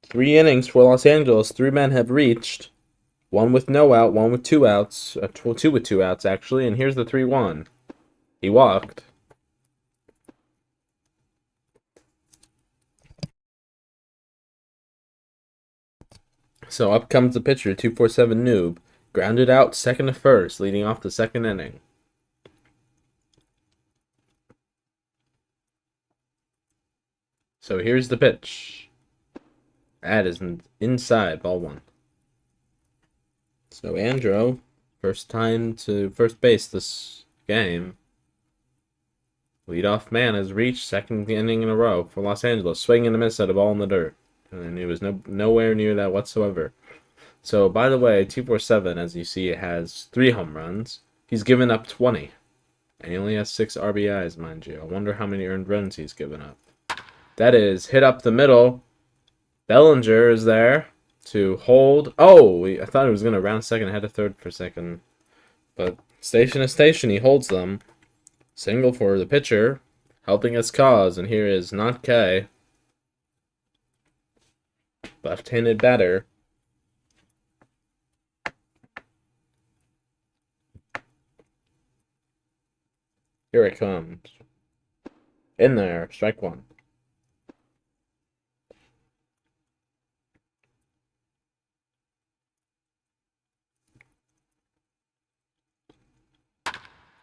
3 innings for Los Angeles. 3 men have reached. 1 with no out, 1 with 2 outs. 2 with 2 outs, actually. And here's the 3-1. He walked. So up comes the pitcher, 247 Noob. Grounded out, second to first, leading off the second inning. So here's the pitch. That is inside, ball 1. So Andro, first time to first base this game. Leadoff man has reached second inning in a row for Los Angeles. Swing and a miss at a ball in the dirt. And he was nowhere near that whatsoever. So, by the way, 247, as you see, has 3 home runs. He's given up 20. And he only has 6 RBIs, mind you. I wonder how many earned runs he's given up. That is hit up the middle. Bellinger is there to hold. Oh, I thought he was going to round second, head to third for a second. But station to station, he holds them. Single for the pitcher, helping his cause. And here is not K. Left-handed batter. Here it comes. In there, strike 1.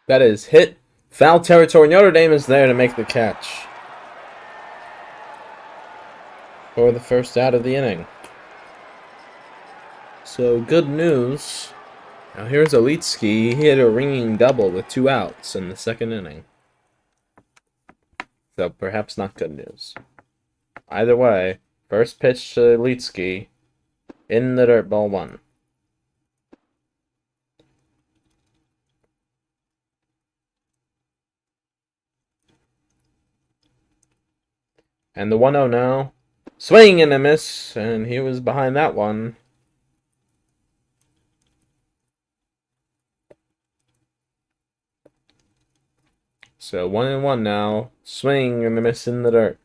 That is hit. Foul territory. Notre Dame is there to make the catch for the first out of the inning. So good news. Now here's Olitski. He hit a ringing double with 2 outs in the second inning. So perhaps not good news. Either way, first pitch to Olitski in the dirt, ball 1. And the 1-0 now. Swing and a miss, and he was behind that one. So 1-1 now. Swing and a miss in the dirt.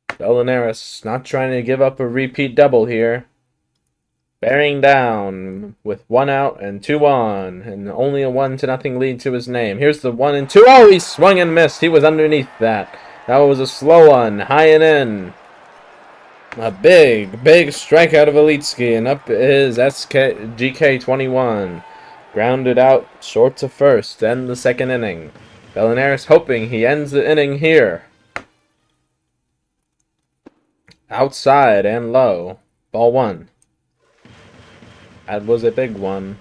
Belinaris not trying to give up a repeat double here. Bearing down with 1 out and 2 on, and only a 1-0 lead to his name. Here's the 1-2. Oh, he swung and missed. He was underneath that. That was a slow one, high and in. A big strikeout of Olitski, and up is GK21. Grounded out, short to first, end the second inning. Belinaris hoping he ends the inning here. Outside and low, ball 1. That was a big one.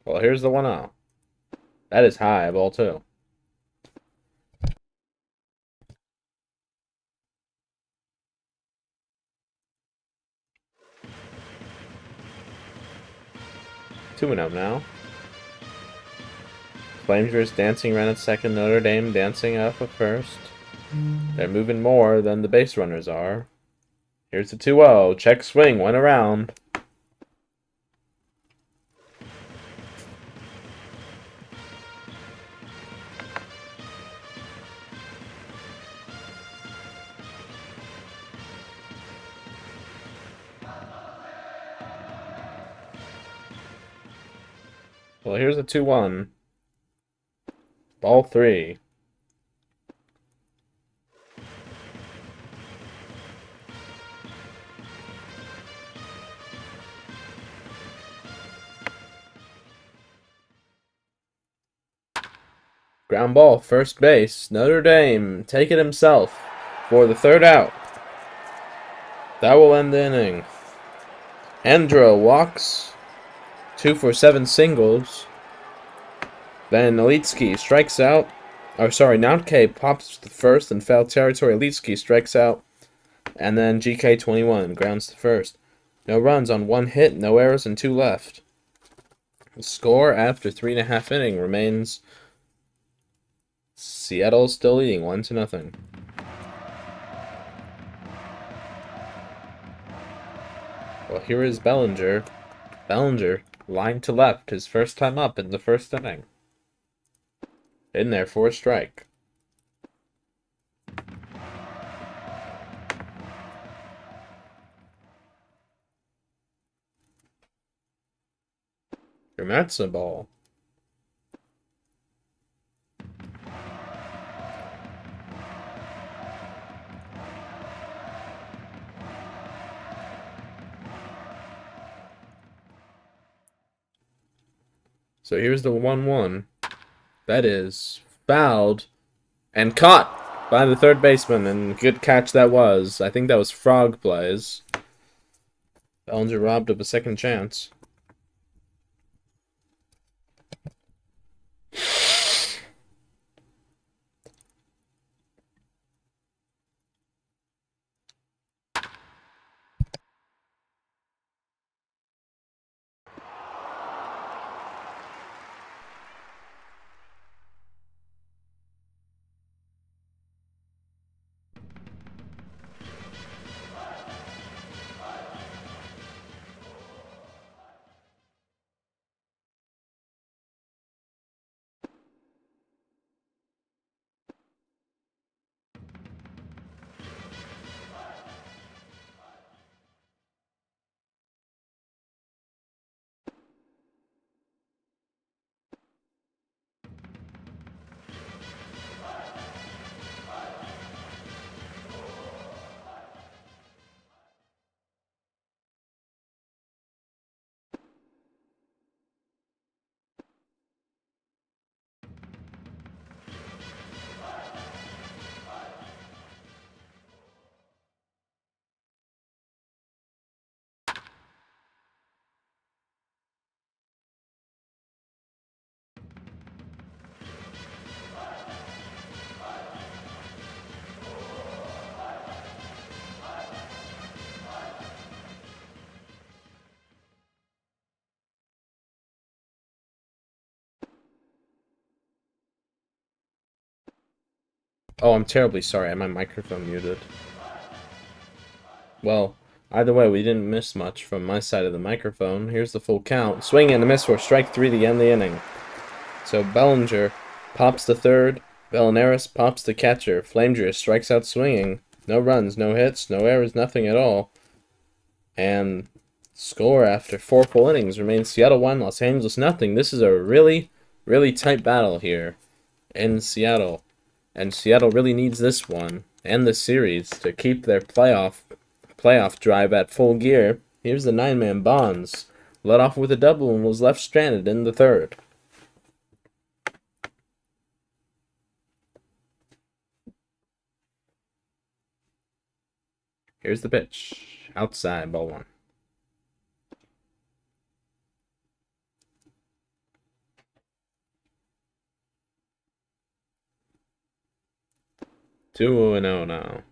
Well, here's the 1-0. That is high, ball 2. Two and 0 now. Flamers dancing around at second. Notre Dame dancing up at first. They're moving more than the base runners are. Here's the 2-0. Check swing. Went around. Well, here's the 2-1. Ball 3. Ground ball, first base. Notre Dame take it himself for the 3rd out. That will end the inning. Andro walks. 2 for 7 singles. Then Elitsky strikes out. Nautke pops the first in foul territory. Elitsky strikes out. And then GK21 grounds to first. No runs on 1 hit, no errors, and 2 left. The score after 3.5 innings remains Seattle still leading 1-0. Well, here is Bellinger. Bellinger, line to left, his first time up in the first inning. In there for a strike. That's a ball. So here's the 1-1. That is fouled and caught by the third baseman, and good catch that was. I think that was frog plays. Bellinger robbed of a second chance. Oh, I'm terribly sorry. I had my microphone muted. Well, either way, we didn't miss much from my side of the microphone. Here's the full count. Swing and a miss for strike 3 to end the inning. So Bellinger pops the third. Bellinaris pops the catcher. Flanger strikes out swinging. No runs, no hits, no errors, nothing at all. And score after 4 full innings remains Seattle 1, Los Angeles nothing. This is a really, really tight battle here in Seattle. And Seattle really needs this one and the series to keep their playoff drive at full gear. Here's the 9-man Bonds. Led off with a double and was left stranded in the 3rd. Here's the pitch. Outside, ball 1. 2-0 now.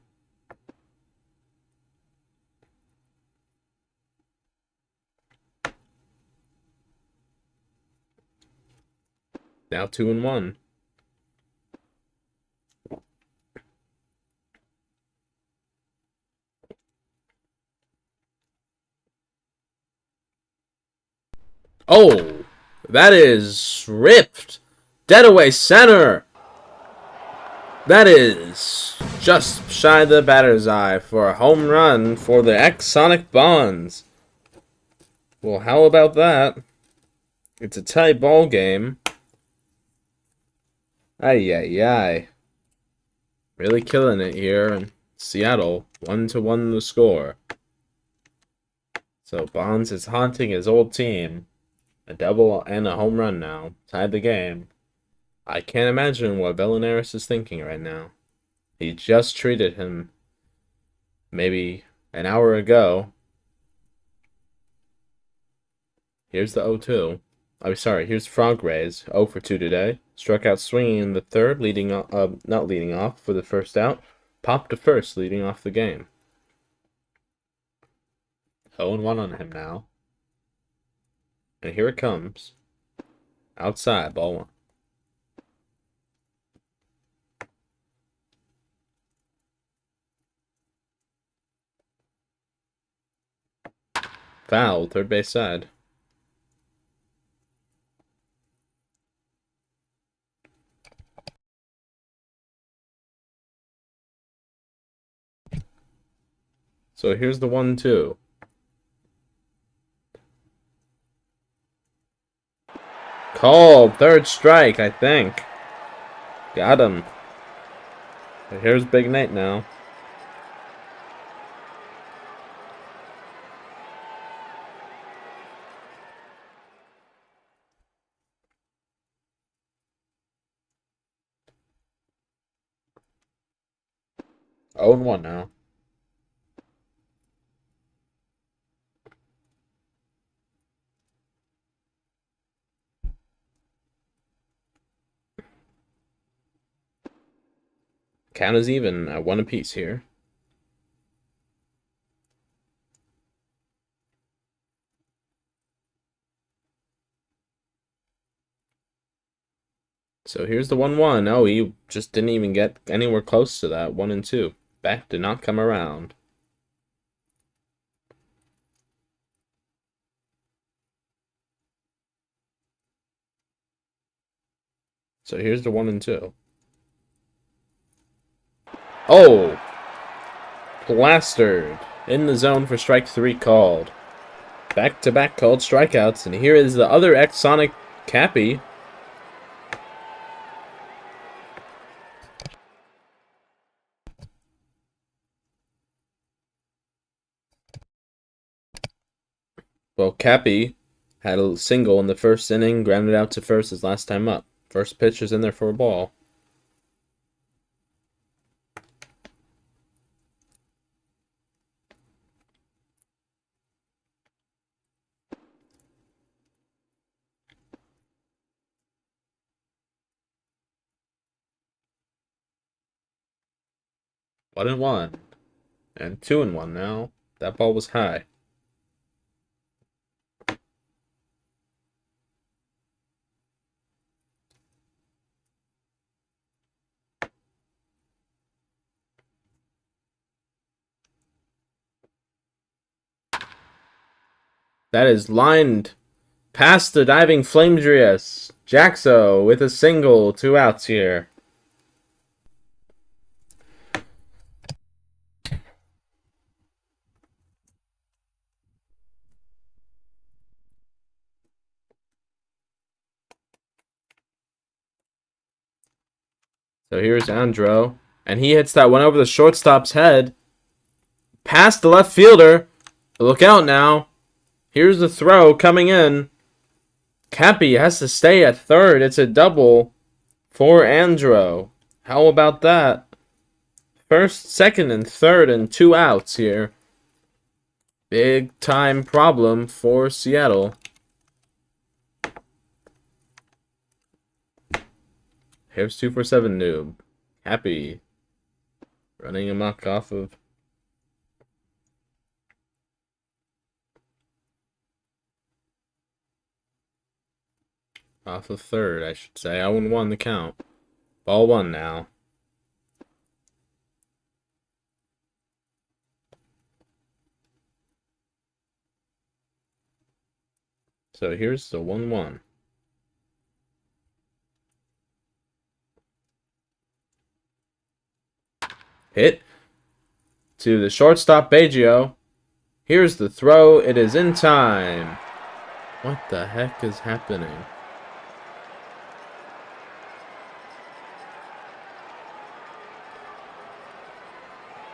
Now 2-1. Oh, that is ripped. Dead away center. That is just shy of the batter's eye for a home run for the X-Sonic Bonds. Well, how about that? It's a tight ball game. Ay, ay, ay. Really killing it here in Seattle. 1-1 the score. So Bonds is haunting his old team. A double and a home run now. Tied the game. I can't imagine what Bellinaris is thinking right now. He just treated him maybe an hour ago. Here's the 0-2. Oh, sorry, here's Frog Rays. 0 for 2 today. Struck out swinging in the third, not leading off for the first out. Popped to first, leading off the game. 0-1 on him now. And here it comes. Outside, ball 1. Foul, third base side. So here's the 1-2. Called, third strike, I think. Got him. But here's Big Nate now. Oh and 1 now. Count is even at 1 apiece here. So here's the 1-1. Oh, he just didn't even get anywhere close to that. 1 and 2. Bat did not come around. So here's the 1 and 2. Oh! Plastered. In the zone for strike 3 called. Back-to-back called strikeouts. And here is the other X-Sonic Cappy. Well, Cappy had a single in the first inning, grounded out to first his last time up. First pitch is in there for a ball. One and 1. And 2 and 1 now. That ball was high. That is lined past the diving Flamedrius. Jaxo with a single, 2 outs here. So here's Andro, and he hits that one over the shortstop's head. Past the left fielder. Look out now. Here's the throw coming in. Cappy has to stay at third. It's a double for Andro. How about that? First, second, and third, and 2 outs here. Big time problem for Seattle. Here's 2 for 7 noob. Happy. Running amok off of third, I should say. 0-1 the count. Ball one now. So here's the 1-1. Hit to the shortstop, Baggio. Here's the throw. It is in time. What the heck is happening?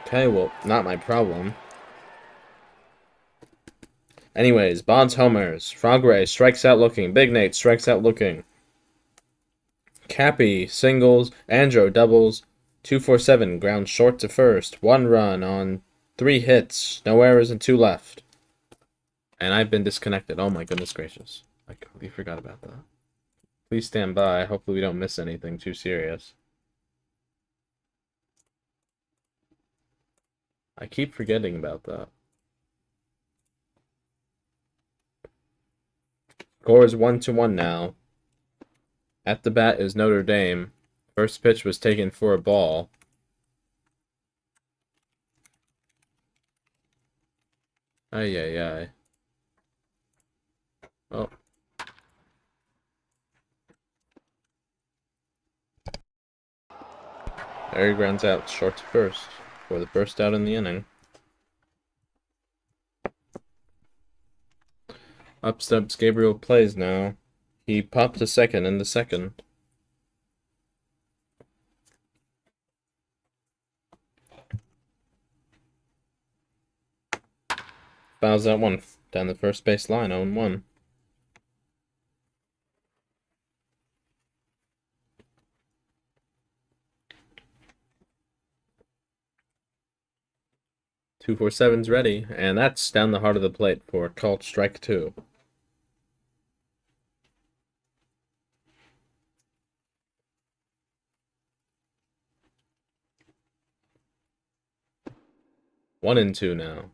Okay, well, not my problem. Anyways, Bonds homers. Frog Ray strikes out looking. Big Nate strikes out looking. Cappy singles. Andro doubles. 2-4-7 ground short to first. 1 run on 3 hits. No errors and 2 left. And I've been disconnected. Oh my goodness gracious. I completely forgot about that. Please stand by. Hopefully we don't miss anything too serious. I keep forgetting about that. Score is 1-1 now. At the bat is Notre Dame. First pitch was taken for a ball. Ay, ay, ay. Oh. There he grounds out short to first for the first out in the inning. Up steps Gabriel plays now. He popped to second in the second. Fouls that one down the first base line, 0-1. Two 4-7's ready, and that's down the heart of the plate for called strike 2. One and 2 now.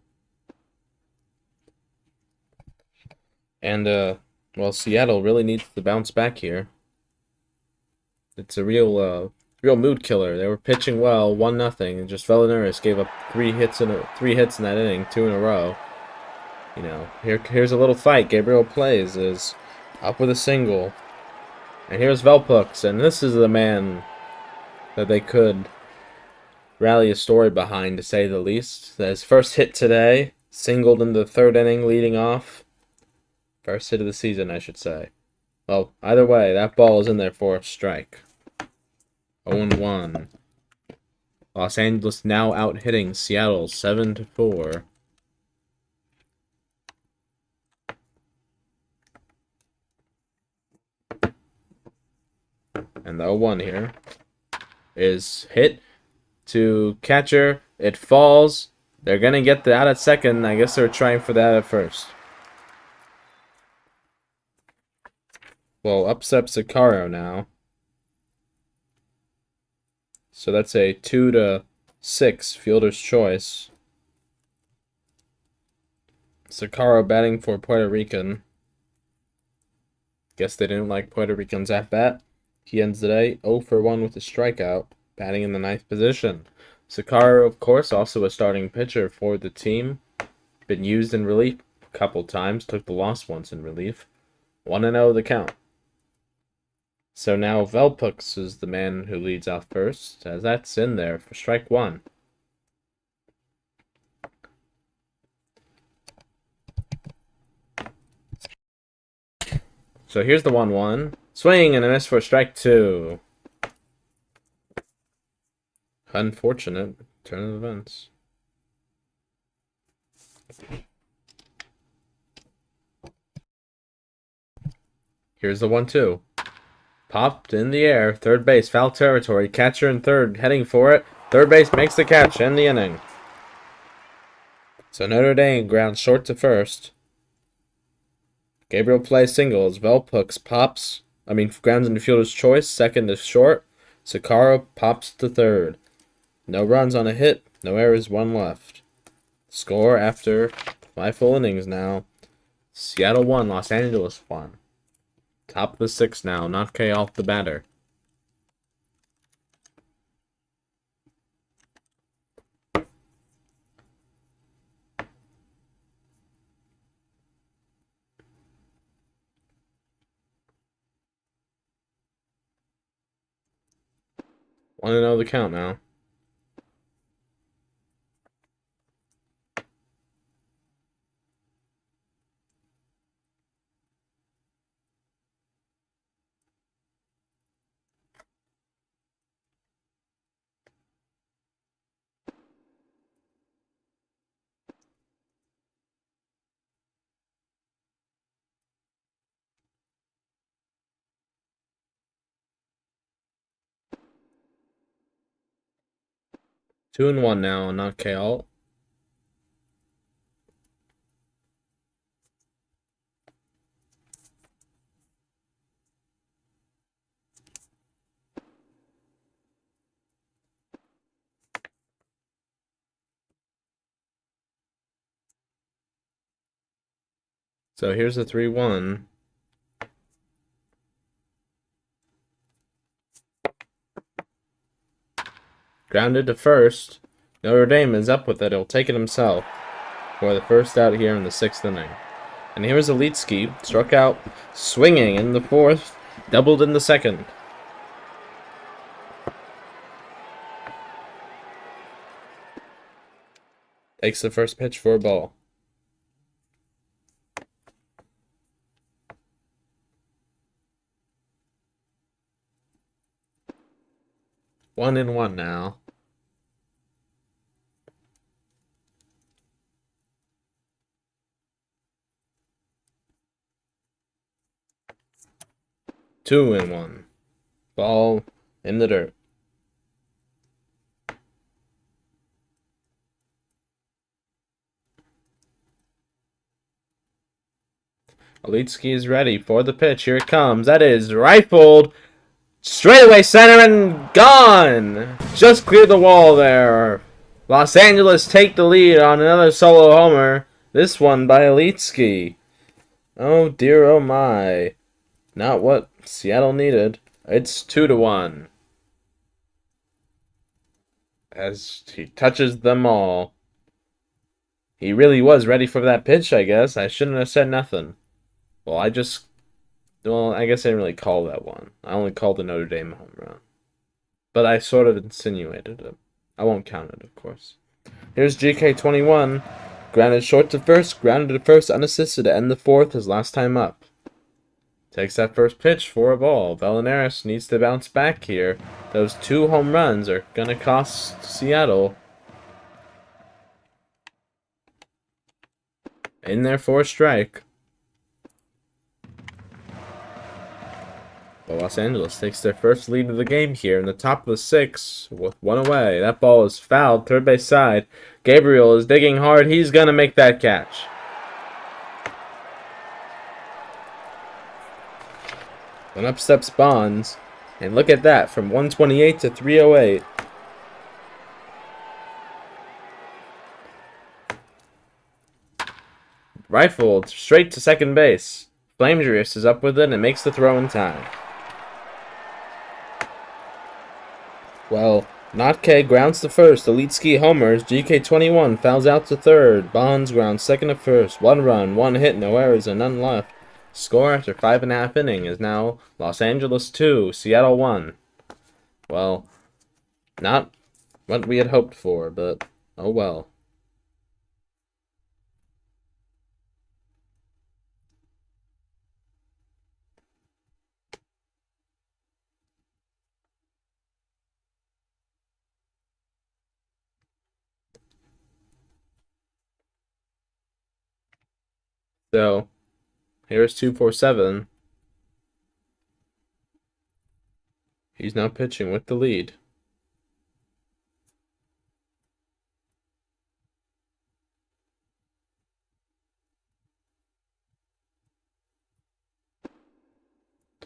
And, well, Seattle really needs to bounce back here. It's a real mood killer. They were pitching well, 1-0, and just Velonaris gave up 3 hits in that inning, 2 in a row. You know, here's a little fight. Gabriel plays is up with a single, and here's Velpux, and this is the man that they could rally a story behind, to say the least. His first hit today, singled in the 3rd inning, leading off. First hit of the season, I should say. Well, either way, that ball is in there for a strike. 0-1. Los Angeles now out hitting Seattle 7-4. And the 0-1 here is hit to catcher. It falls. They're going to get the out at second. I guess they're trying for that at first. Well, up steps Sicario now. So that's a 2-6 fielder's choice. Sicario batting for Puerto Rican. Guess they didn't like Puerto Rican's at bat. He ends the day 0-for-1 with a strikeout, batting in the 9th position. Sicario, of course, also a starting pitcher for the team. Been used in relief a couple times. Took the loss once in relief. 1-0 the count. So now Velpux is the man who leads off first, as that's in there for strike 1. So here's the 1-1. Swing and a miss for strike 2. Unfortunate turn of events. Here's the 1-2. Popped in the air. Third base, foul territory. Catcher in third, heading for it. Third base makes the catch. End the inning. So Notre Dame grounds short to first. Gabriel plays singles. Velpux grounds into fielder's choice. Second to short. Sicario pops to third. No runs on a hit, no errors, one left. Score after 5 full innings now. Seattle 1, Los Angeles 1. Top of the 6th now, not K off the batter. Want to know the count now. Two and one now, not K alt. So here's the 3-1. Grounded to first. Notre Dame is up with it. He'll take it himself for the first out here in the 6th inning. And here's Alitsky, struck out swinging in the 4th, doubled in the 2nd. Takes the first pitch for a ball. One and one now. Two and one. Ball in the dirt. Alitsky is ready for the pitch. Here it comes. That is rifled. Straightaway center and gone. Just cleared the wall there. Los Angeles take the lead on another solo homer. This one by Alitsky. Oh dear, oh my. Not what Seattle needed. It's 2-1. As he touches them all. He really was ready for that pitch, I guess. I shouldn't have said nothing. Well, I guess I didn't really call that one. I only called the Notre Dame home run. But I sort of insinuated it. I won't count it, of course. Here's GK21. Grounded short to first, grounded to first unassisted to end the 4th, his last time up. Takes that first pitch for a ball. Bellinaris needs to bounce back here. Those 2 home runs are going to cost Seattle. In there for a strike. But Los Angeles takes their first lead of the game here in the top of the 6th with 1 away. That ball is fouled, third base side. Gabriel is digging hard. He's going to make that catch. Then up steps Bonds. And look at that, from 128 to 308. Rifled straight to second base. Flamejurius is up with it and makes the throw in time. Well, Notke grounds to first. Alitsky homers. GK21 fouls out to third. Bonds grounds second to first. 1 run, 1 hit, no errors, and none left. Score after 5.5 innings is now Los Angeles 2, Seattle 1. Well, not what we had hoped for, but oh well. So, here's 247. He's now pitching with the lead.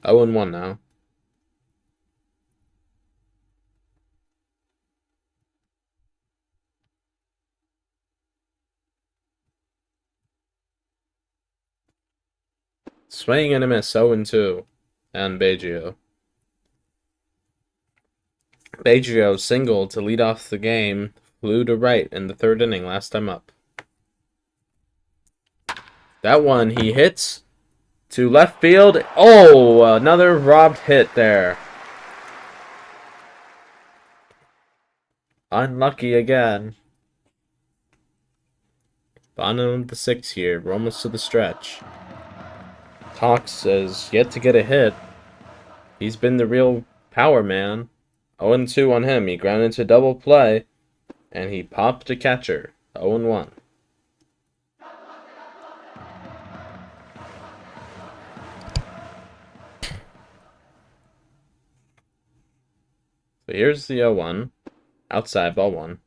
Oh and 1 now. Swing and a miss, 0-2. And Baggio. Baggio singled to lead off the game. Flew to right in the third inning, last time up. That one he hits to left field. Oh, another robbed hit there. Unlucky again. Bottom of the 6 here. We're almost to the stretch. Tox has yet to get a hit. He's been the real power man. 0-2 on him. He grounded into double play, and he popped a catcher. 0-1. So here's the 0-1. Outside, ball 1.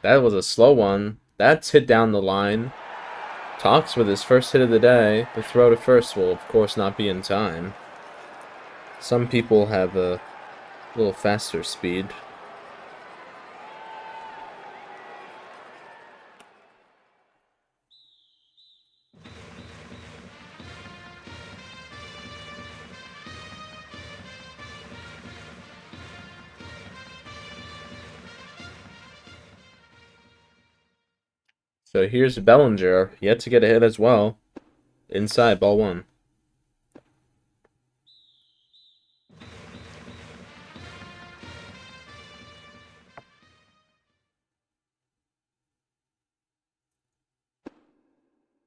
That was a slow one. That's hit down the line. Tox with his first hit of the day. The throw to first will, of course, not be in time. Some people have a little faster speed. So here's Bellinger, yet to get a hit as well. Inside, ball 1.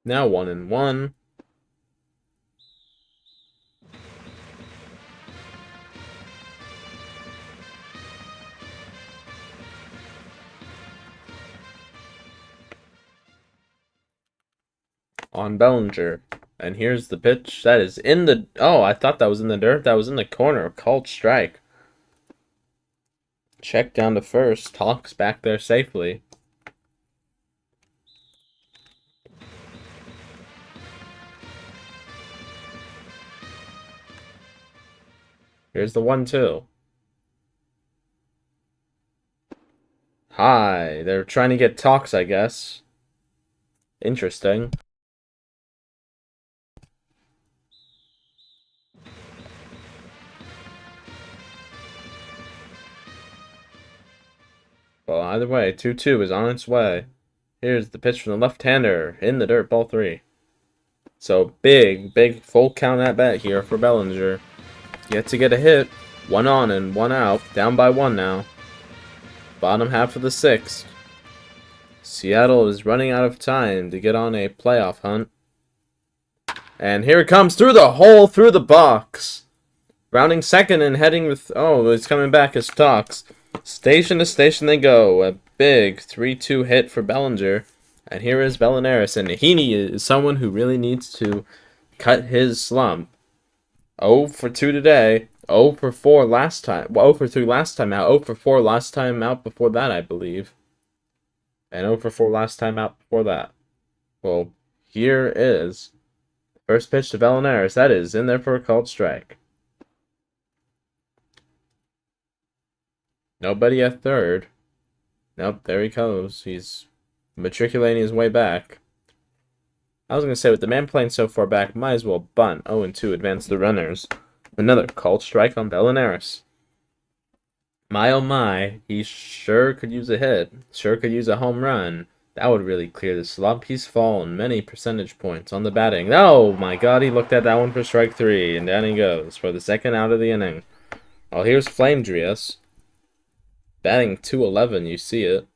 Now 1-1. On Bellinger. And here's the pitch. That is in the... Oh, I thought that was in the dirt. That was in the corner. Called strike. Check down to first. Tox back there safely. Here's the 1-2. High. They're trying to get Tox, I guess. Interesting. Well, either way, 2-2 is on its way. Here's the pitch from the left-hander. In the dirt, ball 3. So, big full count at bat here for Bellinger. Yet to get a hit. 1 on and 1 out. Down by 1 now. Bottom half of the 6th. Seattle is running out of time to get on a playoff hunt. And here it comes through the hole, through the box. Rounding second and heading with... Oh, it's coming back as Tox. Station to station they go. A big 3-2 hit for Bellinger. And here is Bellinaris. And Heaney is someone who really needs to cut his slump. 0 for 2 today. 0 for 4 last time. Well, 0 for 3 last time out. 0 for 4 last time out before that, I believe. And 0 for 4 last time out before that. Well, here is first pitch to Bellinaris. That is in there for a called strike. Nobody at third. Nope, there he goes. He's matriculating his way back. I was going to say, with the man playing so far back, might as well bunt. 0-2, advance the runners. Another called strike on Bellinaris. My oh my, he sure could use a hit. Sure could use a home run. That would really clear the slump. He's fallen many percentage points on the batting. Oh my god, he looked at that one for strike 3. And down he goes for the second out of the inning. Oh, here's Flame Drias. Batting .211, you see it.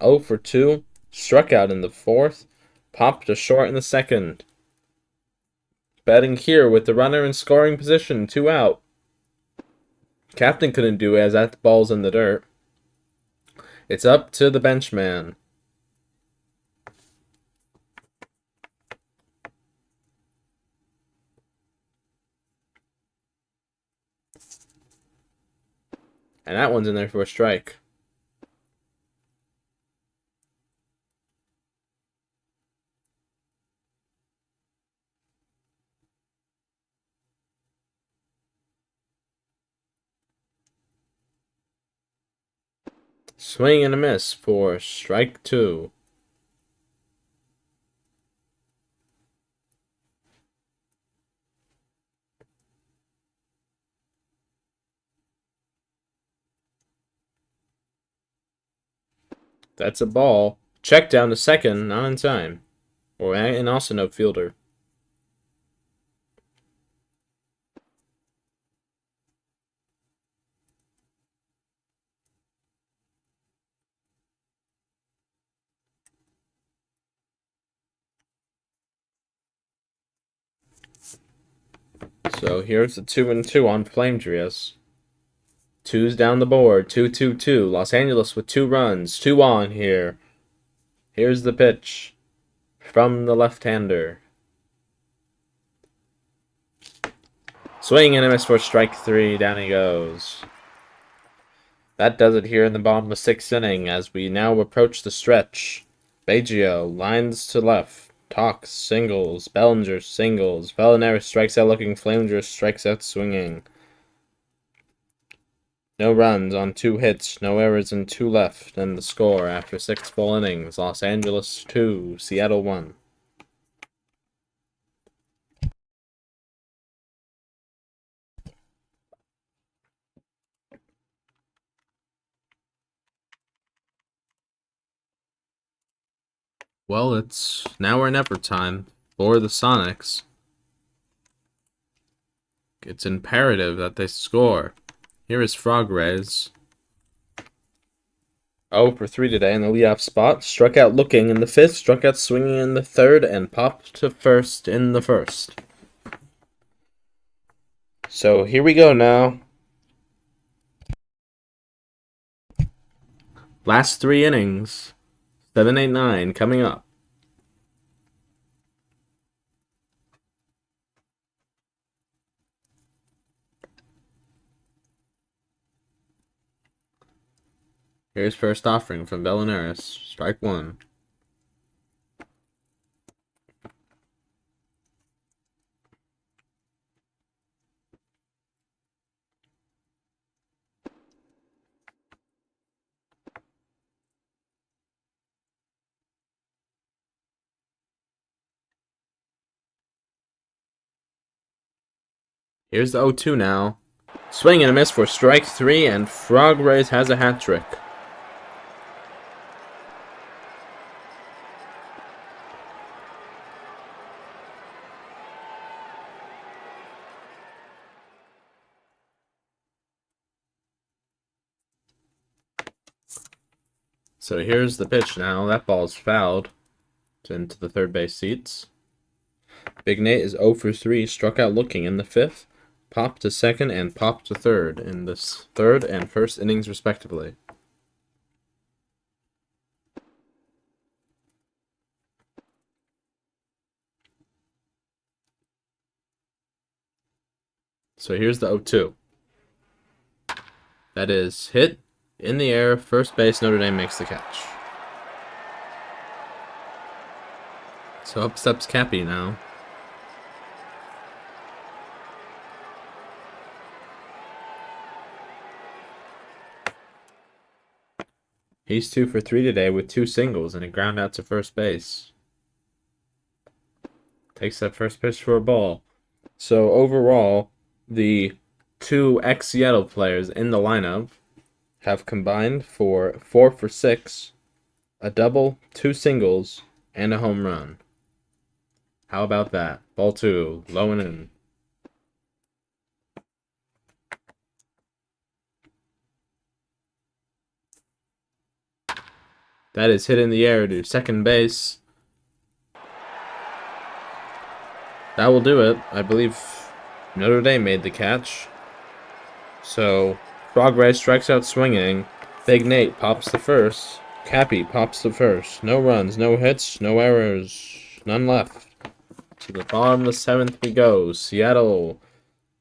0 for 2. Struck out in the 4th. Popped to short in the 2nd. Batting here with the runner in scoring position. 2 out. Captain couldn't do it as that ball's in the dirt. It's up to the bench man. And that one's in there for a strike. Swing and a miss for strike 2. That's a ball. Check down to second, not in time. And also no fielder. So here's the 2-2 on Flame Drias. 2's down the board. 2-2-2. Los Angeles with 2 runs. 2 on here. Here's the pitch from the left-hander. Swing and a miss for strike 3. Down he goes. That does it here in the bottom of the 6th inning as we now approach the stretch. Baggio lines to left. Talks singles. Bellinger singles. Bellinger strikes out looking. Flaminger strikes out swinging. No runs on 2 hits. No errors and 2 left. And the score after 6 full innings. Los Angeles 2, Seattle 1. Well, it's now or never time for the Sonics. It's imperative that they score. Here is Frog Rays. 0 for 3 today in the leadoff spot. Struck out looking in the 5th, struck out swinging in the 3rd, and popped to first in the 1st. So here we go now. Last 3 innings. 7, 8, 9 coming up. Here's first offering from Bellinaris. Strike 1. Here's the 0-2 now. Swing and a miss for strike 3, and Frog Rays has a hat trick. So here's the pitch now. That ball's fouled. It's into the third base seats. Big Nate is 0 for 3, struck out looking in the 5th, popped to second, and popped to third in the 3rd and 1st innings respectively. So here's the 0-2. That is hit in the air, first base, Notre Dame makes the catch. So up steps Cappy now. He's 2 for 3 today with 2 singles and a ground out to first base. Takes that first pitch for a ball. So overall, the 2 ex-Seattle players in the lineup have combined for 4 for 6, a double, 2 singles, and a home run. How about that? Ball 2, low and in. That is hit in the air to second base. That will do it. I believe Notre Dame made the catch. So, Frog Ray strikes out swinging. Big Nate pops to first. Cappy pops to first. No runs, no hits, no errors. None left. To the bottom of the 7th we go. Seattle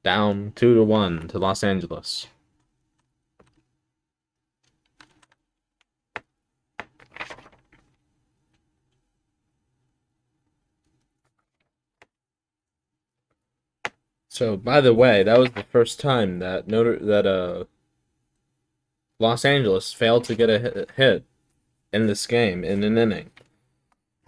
down 2-1 to Los Angeles. So, by the way, that was the first time that Los Angeles failed to get a hit in this game in an inning.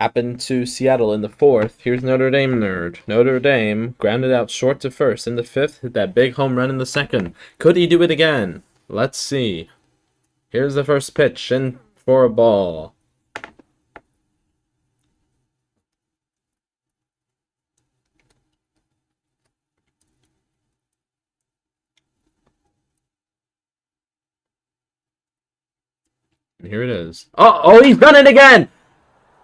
Happened to Seattle in the fourth. Here's Notre Dame nerd. Notre Dame grounded out short to first in the fifth. Hit that big home run in the second. Could he do it again? Let's see. Here's the first pitch in for a ball. And here it is. Oh, he's done it again!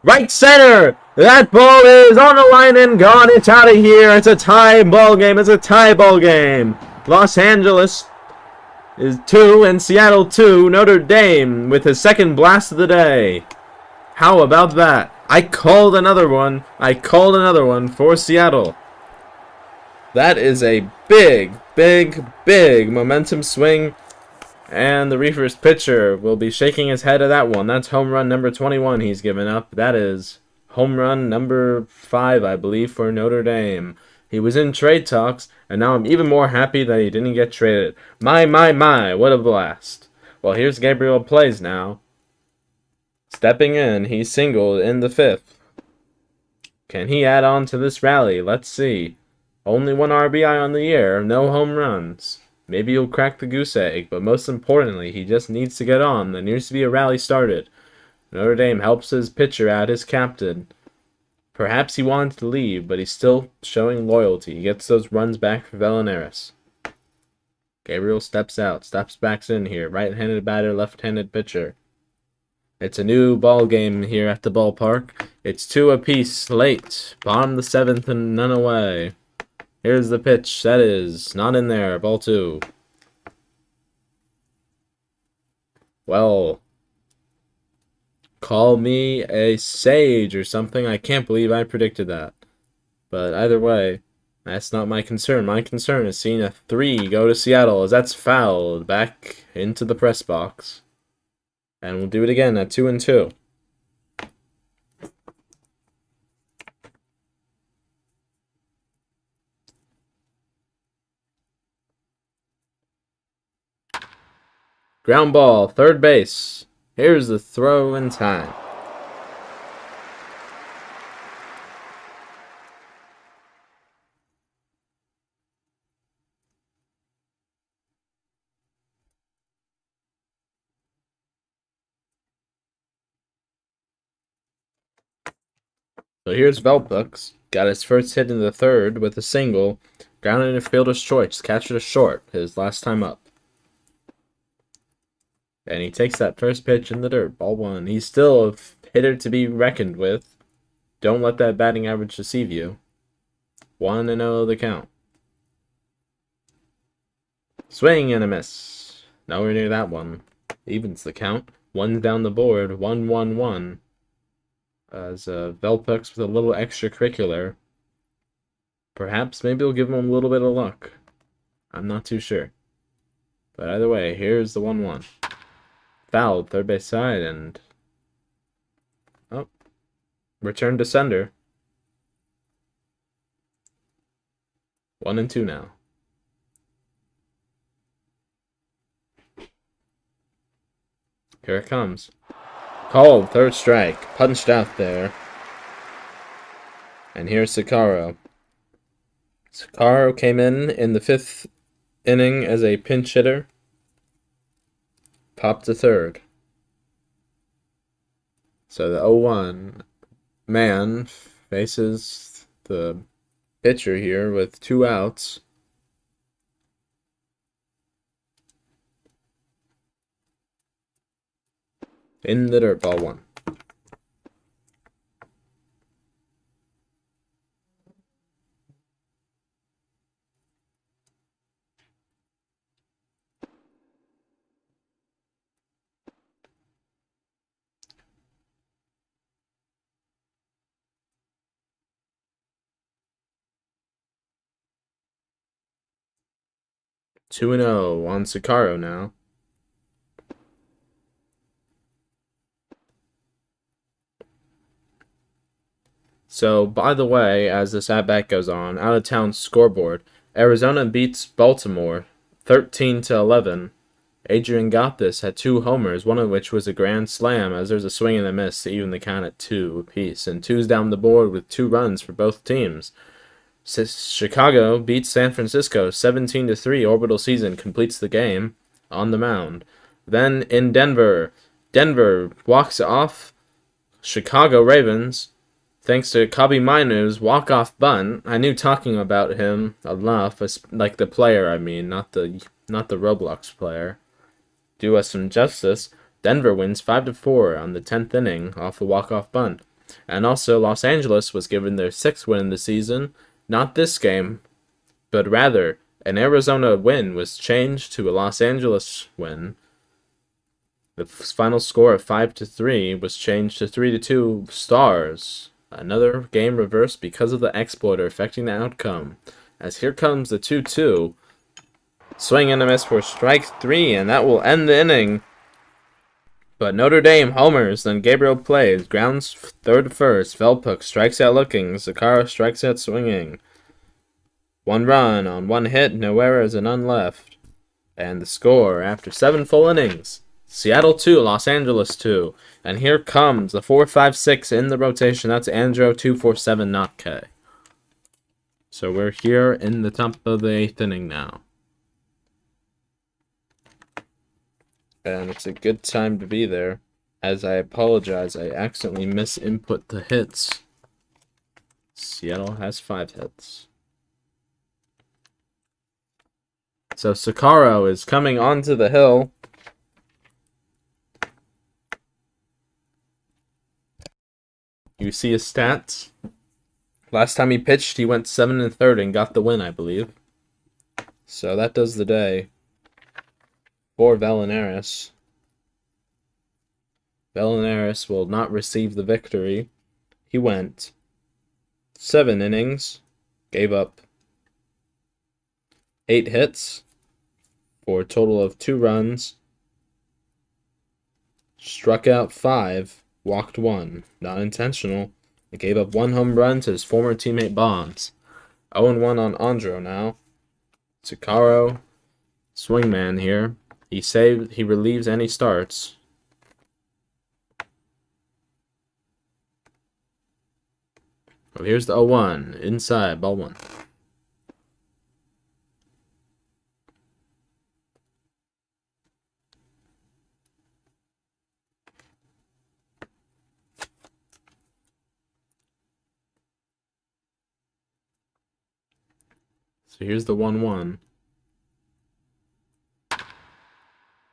Right center! That ball is on the line and gone. It's out of here. It's a tie ball game. It's a tie ball game. Los Angeles is 2 and Seattle 2. Notre Dame with his second blast of the day. How about that? I called another one. I called another one for Seattle. That is a big, big, big momentum swing. And the Reefers pitcher will be shaking his head at that one. That's home run number 21 he's given up. That is home run number 5, I believe, for Notre Dame. He was in trade talks, and now I'm even more happy that he didn't get traded. My, what a blast. Well, here's Gabriel Plays now. Stepping in, he singled in the 5th. Can he add on to this rally? Let's see. Only 1 RBI on the year, no home runs. Maybe he'll crack the goose egg, but most importantly, he just needs to get on. There needs to be a rally started. Notre Dame helps his pitcher out, his captain. Perhaps he wanted to leave, but he's still showing loyalty. He gets those runs back for Velenaris. Gabriel steps out, steps back in here. Right-handed batter, left-handed pitcher. It's a new ball game here at the ballpark. It's 2 apiece late. Bottom of the 7th and none away. Here's the pitch. That is not in there. Ball 2. Well, call me a sage or something. I can't believe I predicted that. But either way, that's not my concern. My concern is seeing a 3 go to Seattle as that's fouled back into the press box. And we'll do it again at 2 and 2. Ground ball, third base. Here's the throw in time. So here's Velpux. Got his first hit in the 3rd with a single. Grounded in fielder's choice. Catcher to short. His last time up. And he takes that first pitch in the dirt. Ball 1. He's still a hitter to be reckoned with. Don't let that batting average deceive you. 1-0 the count. Swing and a miss. Nowhere near that one. Evens the count. 1 down the board. 1-1-1. As Velpux with a little extracurricular. Perhaps maybe we'll give him a little bit of luck. I'm not too sure. But either way, here's the 1-1. Fouled, third base side, and return to sender. 1 and 2 now. Here it comes. Called, third strike, punched out there. And here's Sakaro. Sakaro came in the 5th inning as a pinch hitter. Popped to 3rd. So the 0-1 man faces the pitcher here with 2 outs. In the dirt, ball 1. Two and 0 on Sakaro now. So, by the way, as this at-bat goes on, out-of-town scoreboard, Arizona beats Baltimore 13-11 Adrian got this, had 2 homers, one of which was a grand slam, as there's a swing and a miss to even the count at 2 apiece, and 2's down the board with 2 runs for both teams. Chicago beats San Francisco 17-3. Orbital Season completes the game on the mound. Then in Denver walks off Chicago Ravens thanks to Kabi Mainu's walk-off bunt. I knew talking about him enough, like the player, I mean, not the Roblox player. Do us some justice. Denver wins 5-4 on the 10th inning off a walk-off bunt. And also Los Angeles was given their 6th win in the season. Not this game, but rather an Arizona win was changed to a Los Angeles win. The final score of 5-3 was changed to 3-2 Stars. Another game reversed because of the exploiter affecting the outcome. As here comes the 2-2. Swing and a miss for strike 3, and that will end the inning. But Notre Dame homers, then Gabriel plays, grounds third to first, Velpuk strikes out looking, Zakara strikes out swinging. 1 run on 1 hit, no errors and none left. And the score after 7 full innings, Seattle 2, Los Angeles 2. And here comes the 4-5-6 in the rotation, that's Andro 2-4-7, not K. So we're here in the top of the 8th inning now. And it's a good time to be there. As I apologize, I accidentally misinput the hits. Seattle has 5 hits. So Sakaro is coming onto the hill. You see his stats. Last time he pitched, he went 7 1/3 and got the win, I believe. So that does the day for Vallenares. Vallenares will not receive the victory. He went 7 innings, gave up 8 hits for a total of 2 runs, struck out 5, walked 1, not intentional. He gave up 1 home run to his former teammate Bonds. 0-1 on Andro now. Sakaro, swingman here. He relieves and he starts. Well, here's the 0-1. Inside, ball 1. So here's the 1-1.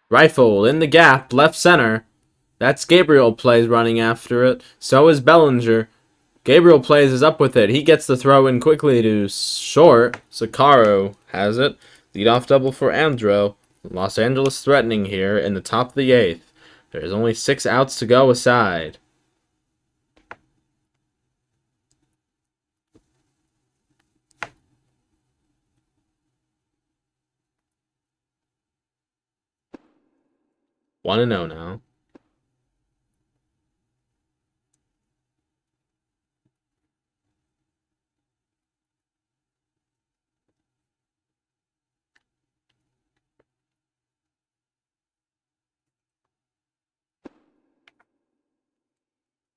Rifle in the gap, left center. That's Gabriel plays running after it. So is Bellinger. Gabriel plays is up with it. He gets the throw in quickly to short. Sakaro has it. Leadoff double for Andro. Los Angeles threatening here in the top of the 8th. There's only 6 outs to go aside. One and 0 now.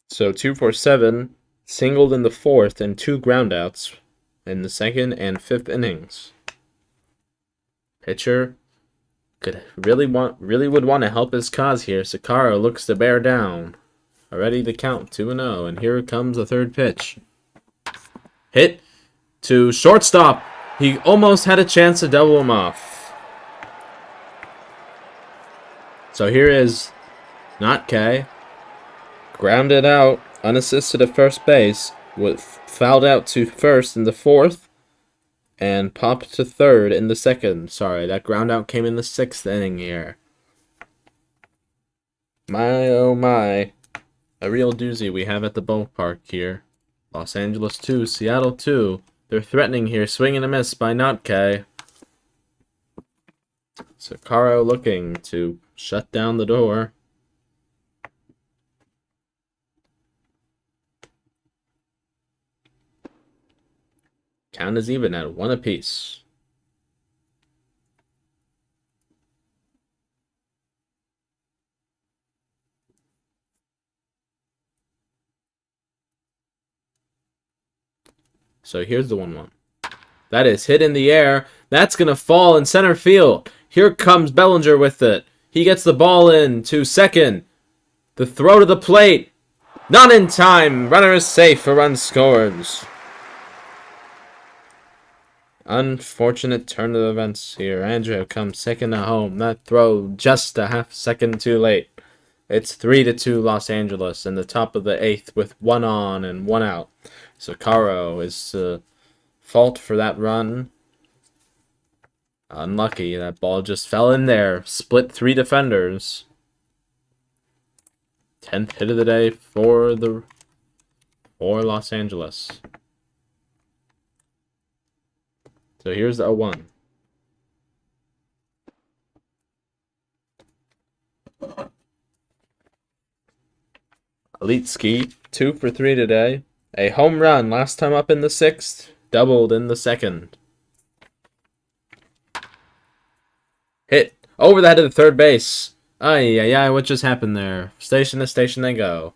So 2-4-7 singled in the 4th and 2 groundouts in the 2nd and 5th innings. Pitcher really would want to help his cause here. Sakaro looks to bear down. Already the count 2-0, and here comes the 3rd pitch. Hit to shortstop. He almost had a chance to double him off. So here is not K. Grounded out, unassisted at first base, with fouled out to first in the 4th, and popped to 3rd in the 2nd. Sorry, that ground out came in the 6th inning here. My oh my. A real doozy we have at the ballpark here. Los Angeles 2, Seattle 2. They're threatening here, swing and a miss by not K. Sakaro looking to shut down the door. Count is even at 1 apiece. So here's the 1-1. That is hit in the air. That's going to fall in center field. Here comes Bellinger with it. He gets the ball in to second. The throw to the plate. Not in time. Runner is safe for run scores. Unfortunate turn of events here. Andrew comes second at home. That throw just a half second too late. It's 3-2 Los Angeles in the top of the 8th with 1 on and 1 out. Sakaro is fault for that run. Unlucky. That ball just fell in there. Split 3 defenders. 10th hit of the day for Los Angeles. So here's the 0-1. Elite Ski, 2 for 3 today. A home run last time up in the 6th. Doubled in the 2nd. Hit over the head of the third base. Ay, what just happened there? Station to station they go.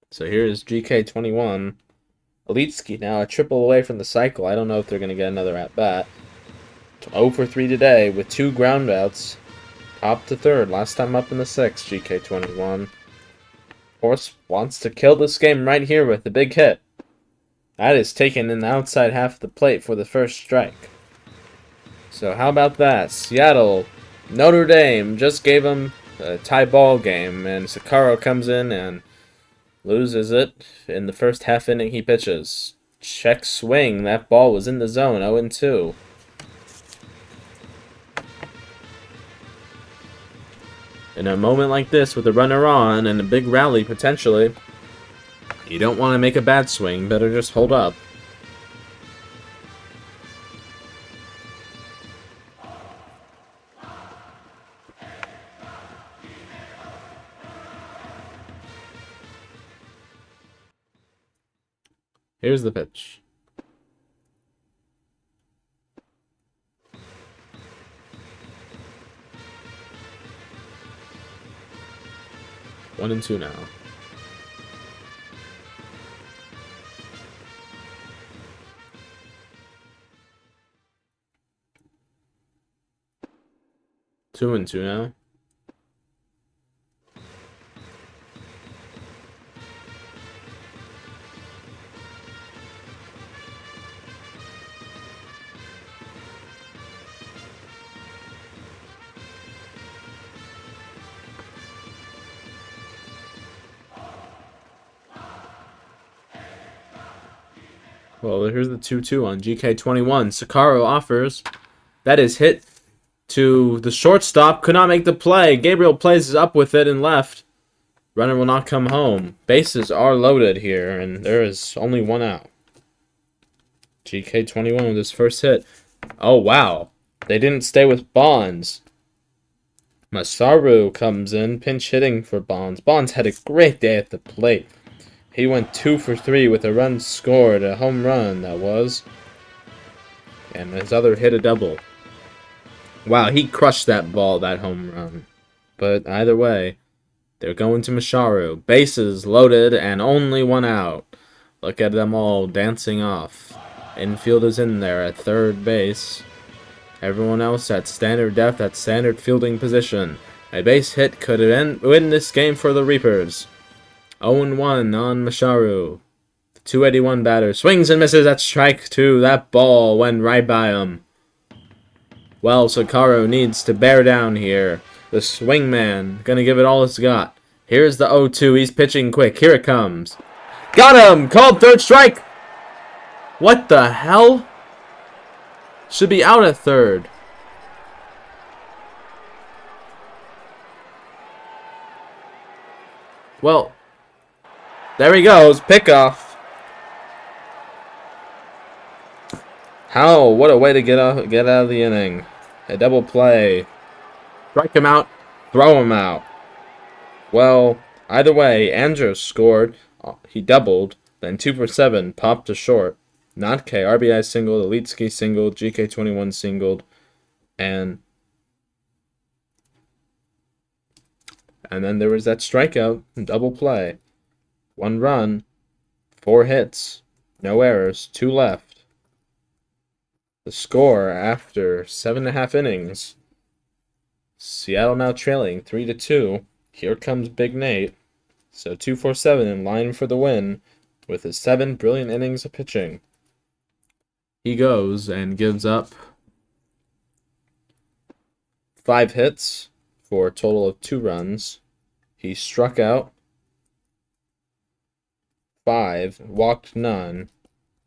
So here's GK21. Elite Ski now a triple away from the cycle. I don't know if they're going to get another at-bat. 0 for 3 today with 2 ground outs. Top to third. Last time up in the 6th, GK21. Horse wants to kill this game right here with a big hit. That is taken in the outside half of the plate for the first strike. So how about that? Seattle, Notre Dame just gave them a tie ball game, and Sakaro comes in and loses it in the first half inning he pitches. Check swing. That ball was in the zone. 0-2. In a moment like this, with a runner on and a big rally potentially, you don't want to make a bad swing. Better just hold up. Here's the pitch. One and two now. Two and two now. Well, here's the 2-2 on GK21. Sakaro offers. That is hit to the shortstop. Could not make the play. Gabriel plays up with it and left. Runner will not come home. Bases are loaded here, and there is only 1 out. GK21 with his first hit. Oh, wow. They didn't stay with Bonds. Masaru comes in, pinch hitting for Bonds. Bonds had a great day at the plate. He went 2 for 3 with a run scored, a home run, that was. And his other hit a double. Wow, he crushed that ball, that home run. But either way, they're going to Masaru. Bases loaded and only 1 out. Look at them all dancing off. Infield is in there at third base. Everyone else at standard depth, at standard fielding position. A base hit could win this game for the Reapers. 0-1 on Masaru. The 281 batter swings and misses at strike 2. That ball went right by him. Well, Sakaro needs to bear down here. The swingman gonna give it all it's got. Here's the 0-2. He's pitching quick. Here it comes. Got him! Called third strike! What the hell? Should be out at third. Well, there he goes. Pickoff. How? What a way to get out of the inning. A double play. Strike him out. Throw him out. Well, either way, Andrews scored. He doubled. Then 2 for 7. Popped to short. Not K. RBI singled. Elite Ski singled. GK21 singled. And And then there was that strikeout, double play. 1 run, 4 hits, no errors, 2 left. The score after 7.5 innings. Seattle now trailing 3-2. Here comes Big Nate. So 2-4-7 in line for the win with his 7 brilliant innings of pitching. He goes and gives up 5 hits for a total of 2 runs. He struck out 5, walked none,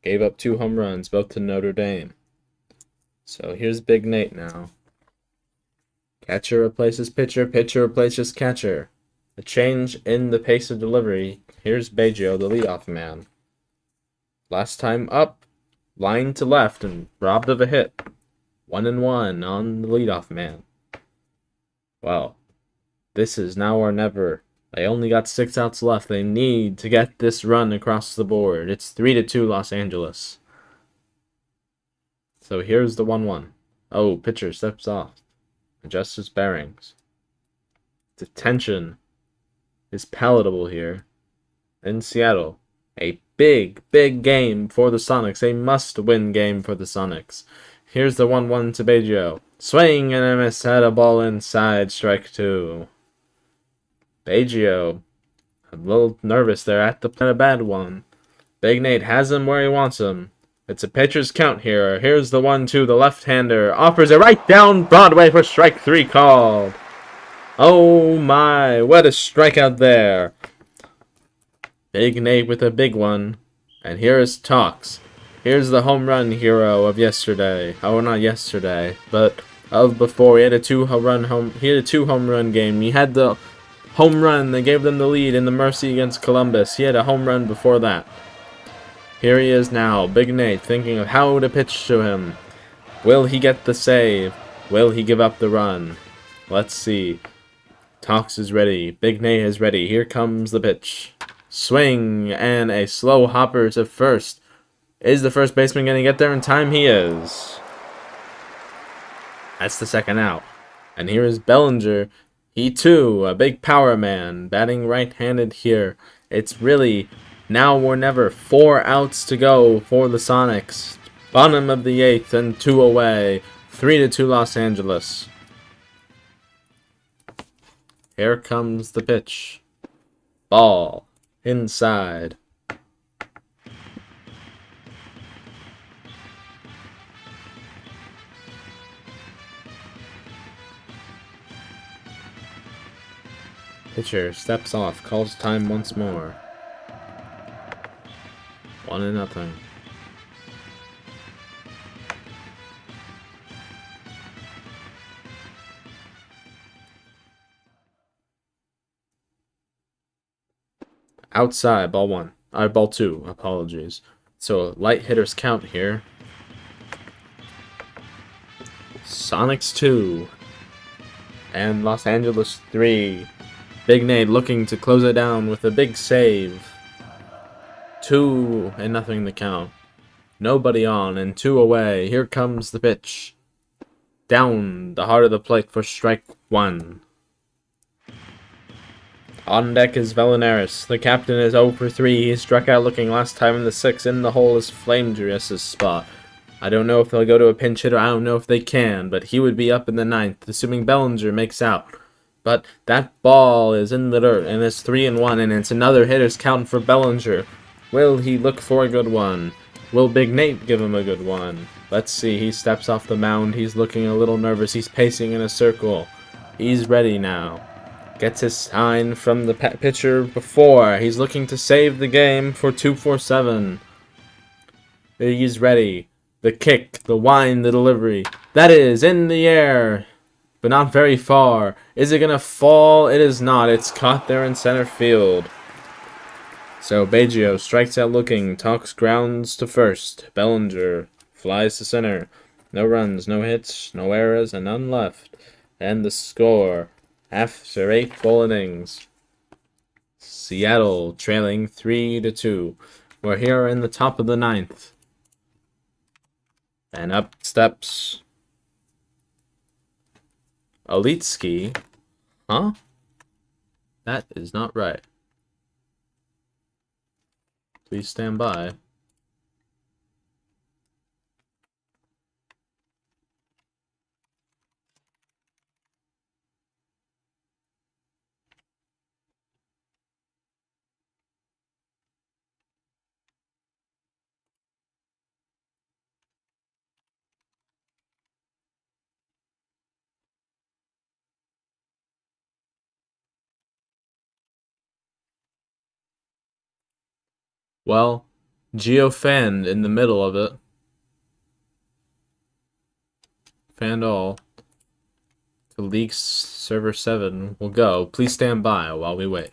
gave up 2 home runs, both to Notre Dame. So here's Big Nate now. Catcher replaces pitcher, pitcher replaces catcher. A change in the pace of delivery. Here's Baggio, the leadoff man. Last time up, line to left and robbed of a hit. 1-1 on the leadoff man. Well, this is now or never. They only got 6 outs left. They need to get this run across the board. It's 3-2 Los Angeles. So here's the 1-1. Oh, pitcher steps off. Adjusts his bearings. The tension is palatable here in Seattle. A big, big game for the Sonics. A must-win game for the Sonics. Here's the 1-1 to Baggio. Swing and a miss. Had a ball inside. Strike 2. Baggio, a little nervous there at the plate. A bad one. Big Nate has him where he wants him. It's a pitcher's count here. Here's the 1-2. The left-hander offers it right down Broadway for strike 3 called. Oh my, what a strikeout there. Big Nate with a big one. And here is Talks. Here's the home run hero of yesterday. Oh, not yesterday, but of before. He had a 2 home run game. He had the home run that gave them the lead in the Mercy against Columbus. He had a home run before that. Here he is now, Big Nate, thinking of how to pitch to him. Will he get the save? Will he give up the run? Let's see. Talks is ready. Big Nate is ready. Here comes the pitch. Swing and a slow hopper to first. Is the first baseman going to get there in time? He is. That's the second out. And here is Bellinger. He too, a big power man, batting right-handed here. It's really now or never. 4 outs to go for the Sonics. Bottom of the 8th and 2 away. 3-2 Los Angeles. Here comes the pitch. Ball. Inside. Pitcher steps off, calls time once more. 1-0. Outside, ball 1. Ball 2, apologies. So, light hitters count here. Sonics 2. And Los Angeles 3. Big Nate looking to close it down with a big save. 2-0 the count. Nobody on and 2 away. Here comes the pitch. Down the heart of the plate for strike 1. On deck is Vallenares. The captain is 0 for 3. He struck out looking last time in the 6th. In the hole is Flamedress's spot. I don't know if they'll go to a pinch hitter. I don't know if they can, but he would be up in the 9th, assuming Bellinger makes out. But that ball is in the dirt, and it's 3-1, and it's another hitter's count for Bellinger. Will he look for a good one? Will Big Nate give him a good one? Let's see. He steps off the mound. He's looking a little nervous. He's pacing in a circle. He's ready now. Gets his sign from the pitcher before. He's looking to save the game for 2-4-7. He's ready. The kick, the wind, the delivery. That is in the air, but not very far. Is it going to fall? It is not. It's caught there in center field. So Baggio strikes out looking. Talks grounds to first. Bellinger flies to center. No runs, no hits, no errors, and none left. And the score after 8 full innings. Seattle trailing 3-2. We're here in the top of the 9th. And up steps Olitski. Huh? That is not right. Please stand by. Well, Geo fanned in the middle of it. Fanned all. To leak server 7 will go. Please stand by while we wait.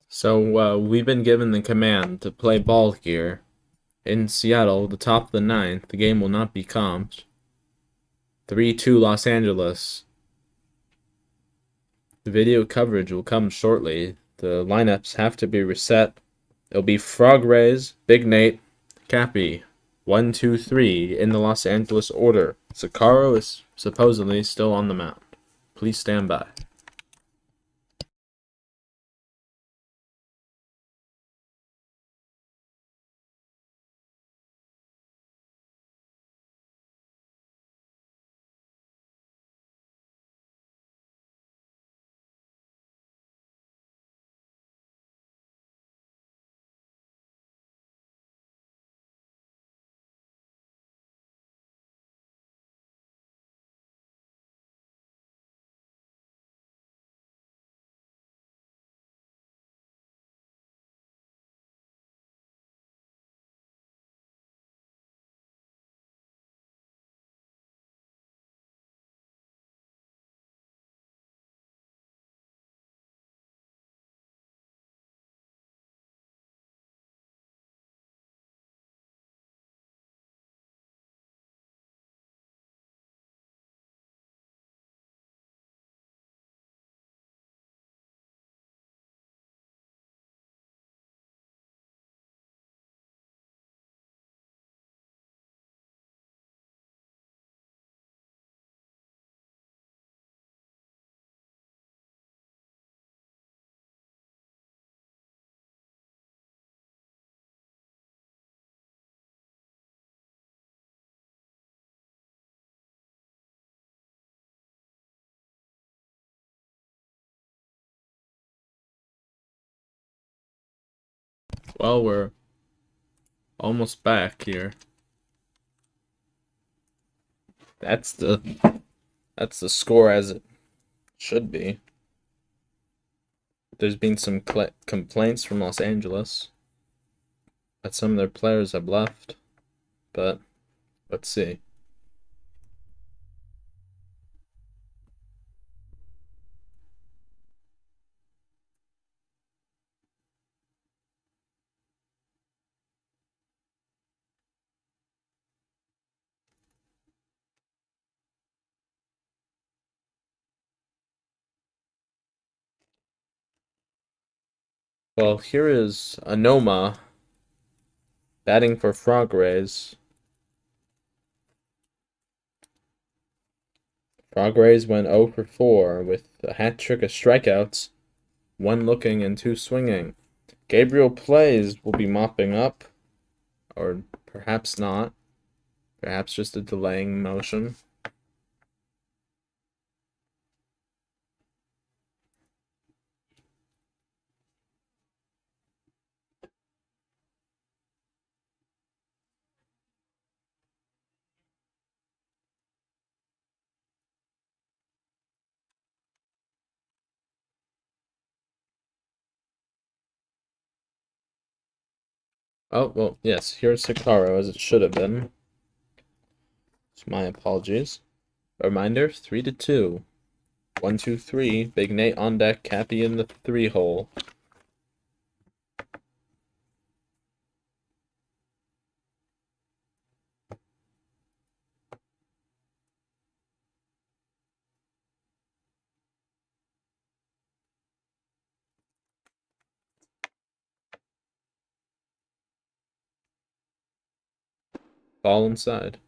So, we've been given the command to play ball here. In Seattle, the top of the ninth, the game will not be comped. 3-2 Los Angeles. The video coverage will come shortly. The lineups have to be reset. It'll be Frog Rays, Big Nate, Cappy. 1, 2, 3 in the Los Angeles order. Sakaro is supposedly still on the mound. Please stand by. Well, we're almost back here. That's the score as it should be. There's been some complaints from Los Angeles that some of their players have left, but let's see. Well, here is Anoma batting for Frog Rays. Frog Rays went 0 for 4 with a hat trick of strikeouts, 1 looking and 2 swinging. Gabriel Plays will be mopping up, or perhaps not. Perhaps just a delaying motion. Oh, well, yes, here's Hikaru, as it should have been. So my apologies. Reminder, 3-2. 1, 2, 3. Big Nate on deck, Cappy in the 3-hole. Ball inside.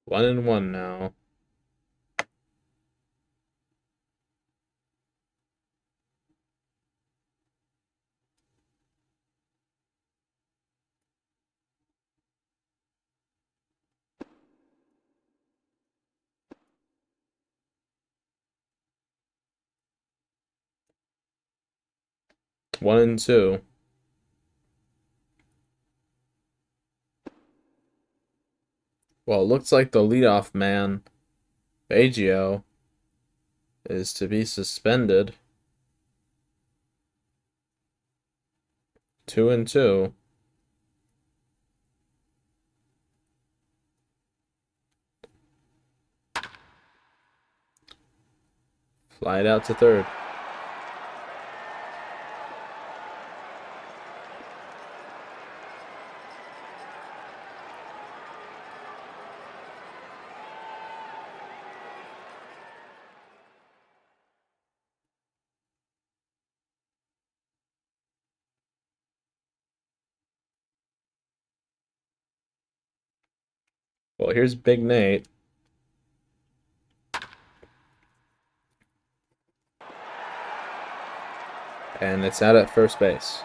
One and one now. One and two. Well, it looks like the leadoff man, Baggio, is to be suspended. 2 and 2. Fly it out to third. Well, here's Big Nate. And it's out at first base.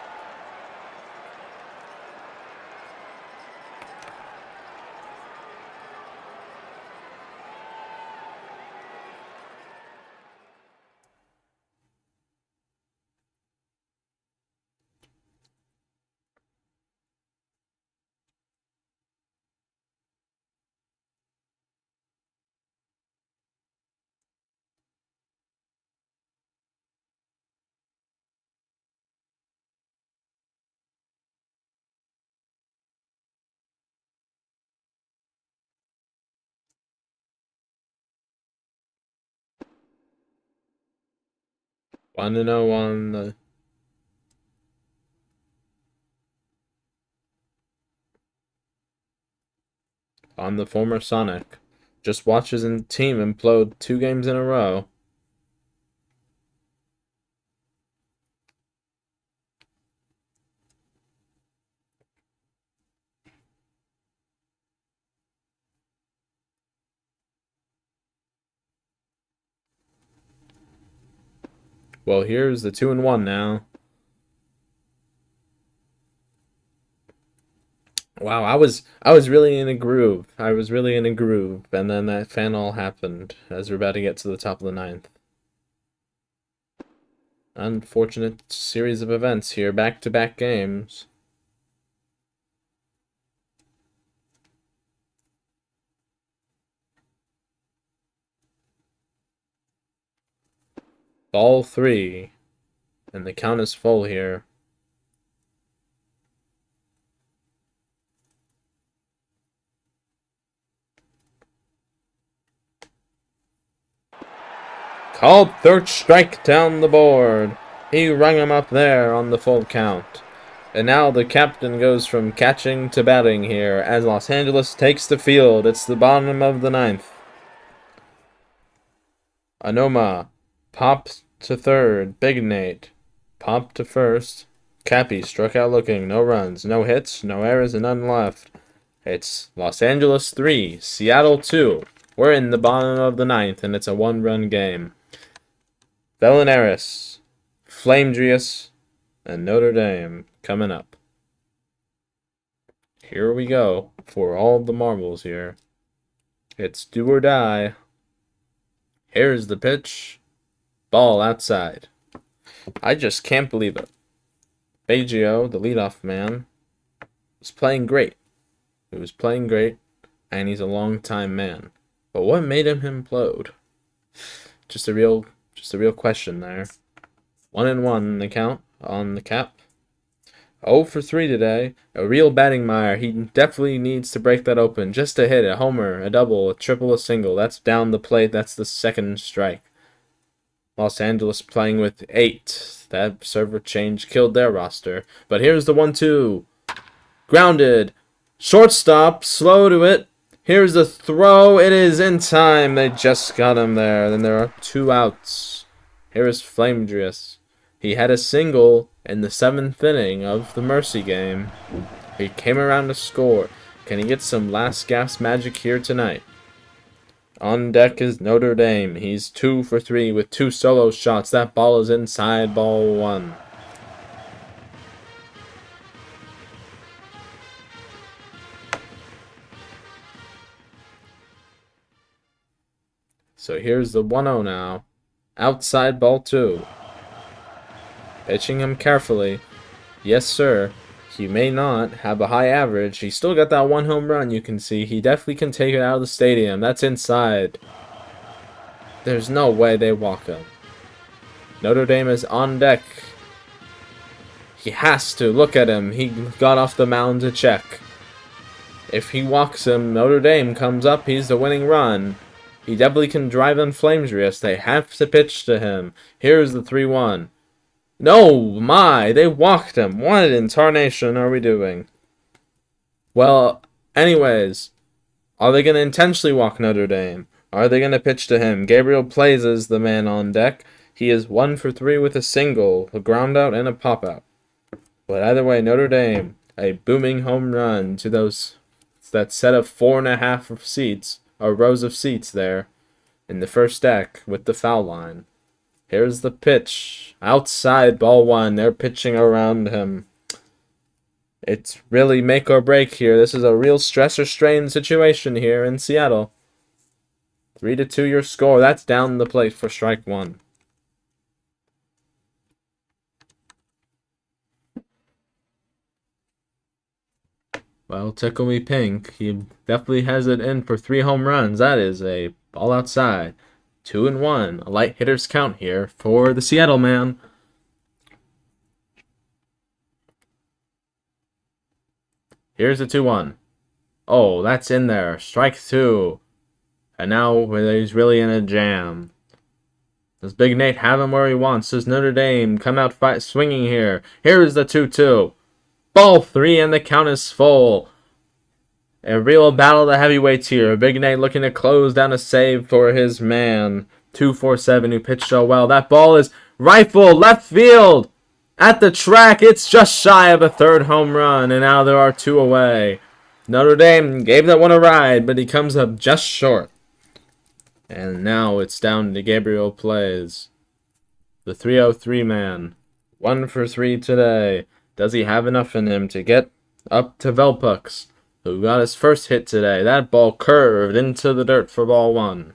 One to know on the former Sonic. Just watch his team implode 2 games in a row. Well, here's the 2 and 1 now. Wow, I was really in a groove. I was really in a groove, and then that fan all happened as we're about to get to the top of the 9th. Unfortunate series of events here, back-to-back games. Ball 3, and the count is full here. Called third strike down the board. He rung him up there on the full count. And now the captain goes from catching to batting here as Los Angeles takes the field. It's the bottom of the ninth. Anoma popped to third. Big Nate popped to first. Cappy struck out looking. No runs, no hits, no errors, and none left. It's Los Angeles 3, Seattle 2. We're in the bottom of the ninth, and it's a one-run game. Belinaris, Flamedrius, and Notre Dame coming up. Here we go for all the marbles here. It's do or die. Here's the pitch. Ball outside. I just can't believe it. Baggio, the leadoff man, was playing great. He was playing great, and he's a long-time man. But what made him implode? Just a real question there. 1-1 in the count on the cap. 0 for 3 today. A real batting mire. He definitely needs to break that open. Just a hit, a homer, a double, a triple, a single. That's down the plate. That's the second strike. Los Angeles playing with 8. That server change killed their roster. But here's the 1-2. Grounded. Shortstop, slow to it. Here's the throw. It is in time. They just got him there. Then there are 2 outs. Here is Flamedrius. He had a single in the 7th inning of the Mercy game. He came around to score. Can he get some last gasp magic here tonight? On deck is Notre Dame. He's 2 for 3 with 2 solo shots. That ball is inside, ball 1. So here's the 1-0 now. Outside, ball 2. Pitching him carefully. Yes, sir. He may not have a high average. He still got that 1 home run, you can see. He definitely can take it out of the stadium. That's inside. There's no way they walk him. Notre Dame is on deck. He has to. Look at him. He got off the mound to check. If he walks him, Notre Dame comes up. He's the winning run. He definitely can drive in Flamedrius. They have to pitch to him. Here's the 3-1. No, my, they walked him. What in tarnation are we doing? Well, anyways, are they going to intentionally walk Notre Dame? Are they going to pitch to him? Gabriel Plays is the man on deck. He is 1 for 3 with a single, a ground out, and a pop out. But either way, Notre Dame, a booming home run to that set of 4.5 seats, or rows of seats there, in the first deck with the foul line. Here's the pitch. Outside, ball 1. They're pitching around him. It's really make or break here. This is a real stress or strain situation here in Seattle. 3-2 your score. That's down the plate for strike 1. Well, Tickle Me Pink, he definitely has it in for 3 home runs. That is a ball outside. 2-1. A light hitter's count here for the Seattle man. Here's the 2-1. Oh, that's in there. Strike 2. And now he's really in a jam. Does Big Nate have him where he wants? Does Notre Dame come out swinging here? Here's the 2-2. Ball 3 and the count is full. A real battle of the heavyweights here. Big Nate looking to close down a save for his man. 2-4-7 who pitched so well. That ball is rifled left field. At the track, it's just shy of a 3rd home run. And now there are 2 away. Notre Dame gave that one a ride, but he comes up just short. And now it's down to Gabriel Plays. The 303 man. 1 for 3 today. Does he have enough in him to get up to Velpucks, who got his first hit today? That ball curved into the dirt for ball 1.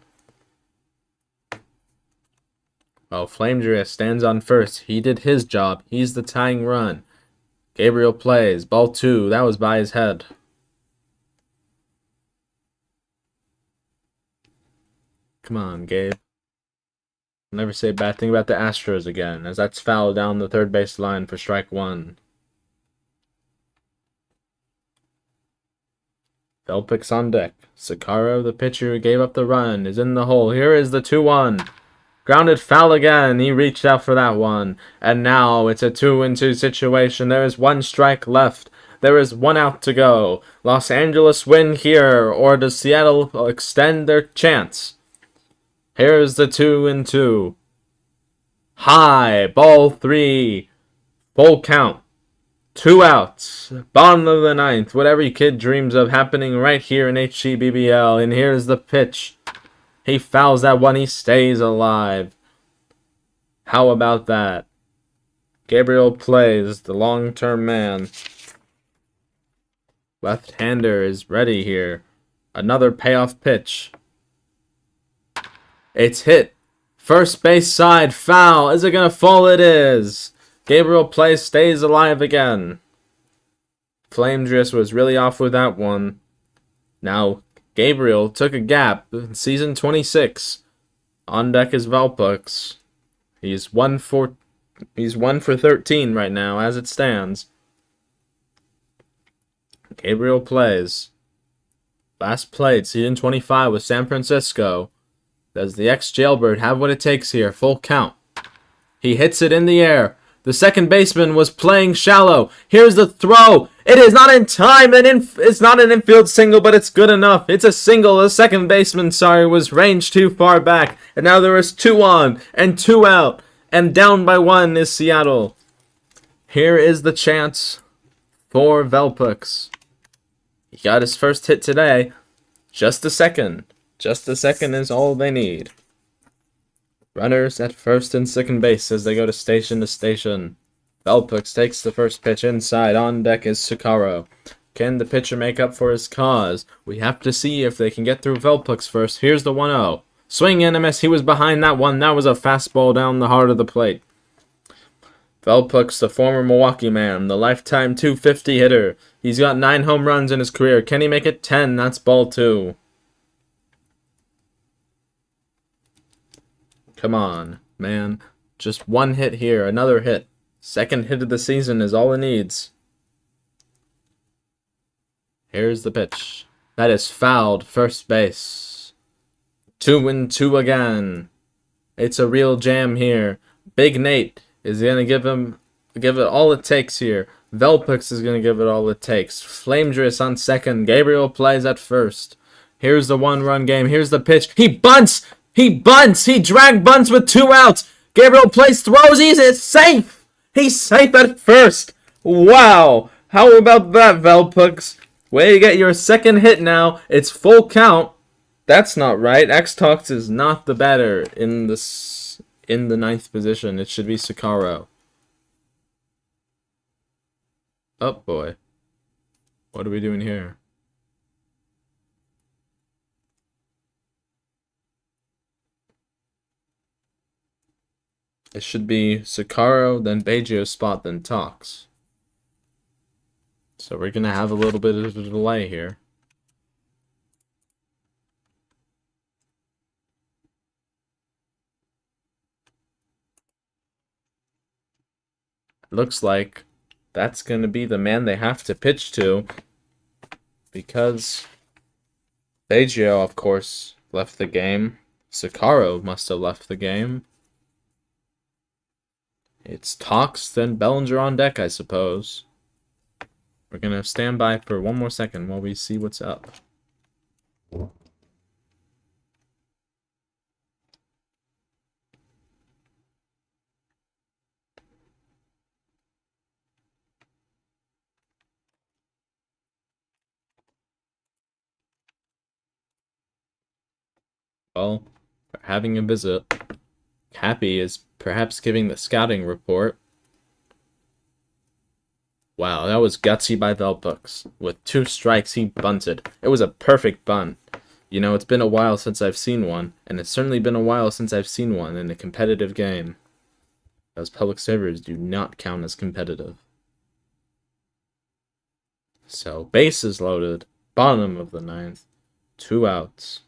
Well, Flamedrius stands on first. He did his job. He's the tying run. Gabriel Plays. Ball 2. That was by his head. Come on, Gabe. I'll never say a bad thing about the Astros again, as that's foul down the 3rd base line for strike 1. Velpix on deck. Sakaro, the pitcher who gave up the run, is in the hole. Here is the 2-1. Grounded foul again. He reached out for that one. And now it's a 2-2 situation. There is 1 strike left. There is 1 out to go. Los Angeles win here, or does Seattle extend their chance? Here's the 2-2. High, ball 3. Full count. 2 outs. Bottom of the 9th. What every kid dreams of happening right here in HCBBL. And here's the pitch. He fouls that one. He stays alive. How about that? Gabriel plays, the long-term man. Left-hander is ready here. Another payoff pitch. It's hit. First base side, foul. Is it going to fall? It is. Gabriel plays, stays alive again. Flamedress was really off with that one. Now, Gabriel took a gap in season 26. On deck is Velpux. He's 1 for 13 right now as it stands. Gabriel plays. Last played season 25 with San Francisco. Does the ex-jailbird have what it takes here? Full count. He hits it in the air. The second baseman was playing shallow. Here's the throw. It is not in time. It's not an infield single, but it's good enough. It's a single. The second baseman, was ranged too far back. And now there is 2 on and 2 out. And down by 1 is Seattle. Here is the chance for Velpux. He got his first hit today. Just a second. Just a second is all they need. Runners at first and second base as they go to station. Velpux takes the first pitch inside. On deck is Sakaro. Can the pitcher make up for his cause? We have to see if they can get through Velpux first. Here's the 1-0. Swing and a miss. He was behind that one. That was a fastball down the heart of the plate. Velpux, the former Milwaukee man, the lifetime .250 hitter. He's got 9 home runs in his career. Can he make it 10? That's ball 2. Come on, man. Just 1 hit here. Another hit. Second hit of the season is all it needs. Here's the pitch. That is fouled. First base. 2-2 again. It's a real jam here. Big Nate is going to give it all it takes here. Velpux is going to give it all it takes. Flamedress on second. Gabriel plays at first. Here's the 1-run game. Here's the pitch. He bunts! He bunts! He drag bunts with 2 outs! Gabriel plays, throws, he's safe! He's safe at first! Wow! How about that, Velpux? Way to get your second hit now. It's full count. That's not right. X-Tox is not the batter in the 9th position. It should be Sakaro. Oh boy. What are we doing here? It should be Sakaro, then Beijio's spot, then Tox. So we're going to have a little bit of a delay here. Looks like that's going to be the man they have to pitch to. Because Beijio, of course, left the game. Sakaro must have left the game. It's Tox, then Bellinger on deck, I suppose. We're going to stand by for 1 more second while we see what's up. Well, we're having a visit. Happy is perhaps giving the scouting report. Wow, that was gutsy by Velpux. With 2 strikes, he bunted. It was a perfect bunt. You know, it's been a while since I've seen one, and it's certainly been a while since I've seen one in a competitive game. Those public servers do not count as competitive. So, bases loaded. Bottom of the 9th. 2 outs.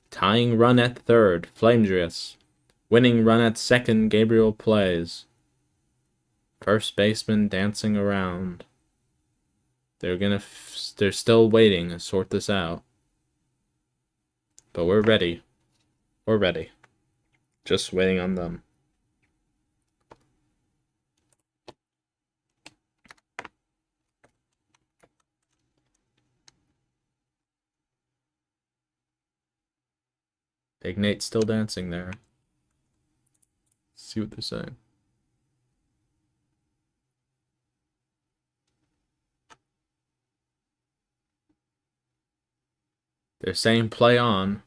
Tying run at third, Flamedress. Winning run at second, Gabriel plays. First baseman dancing around. They're still waiting to sort this out. But we're ready. We're ready. Just waiting on them. Big Nate's still dancing there. Let's see what they're saying. They're saying play on.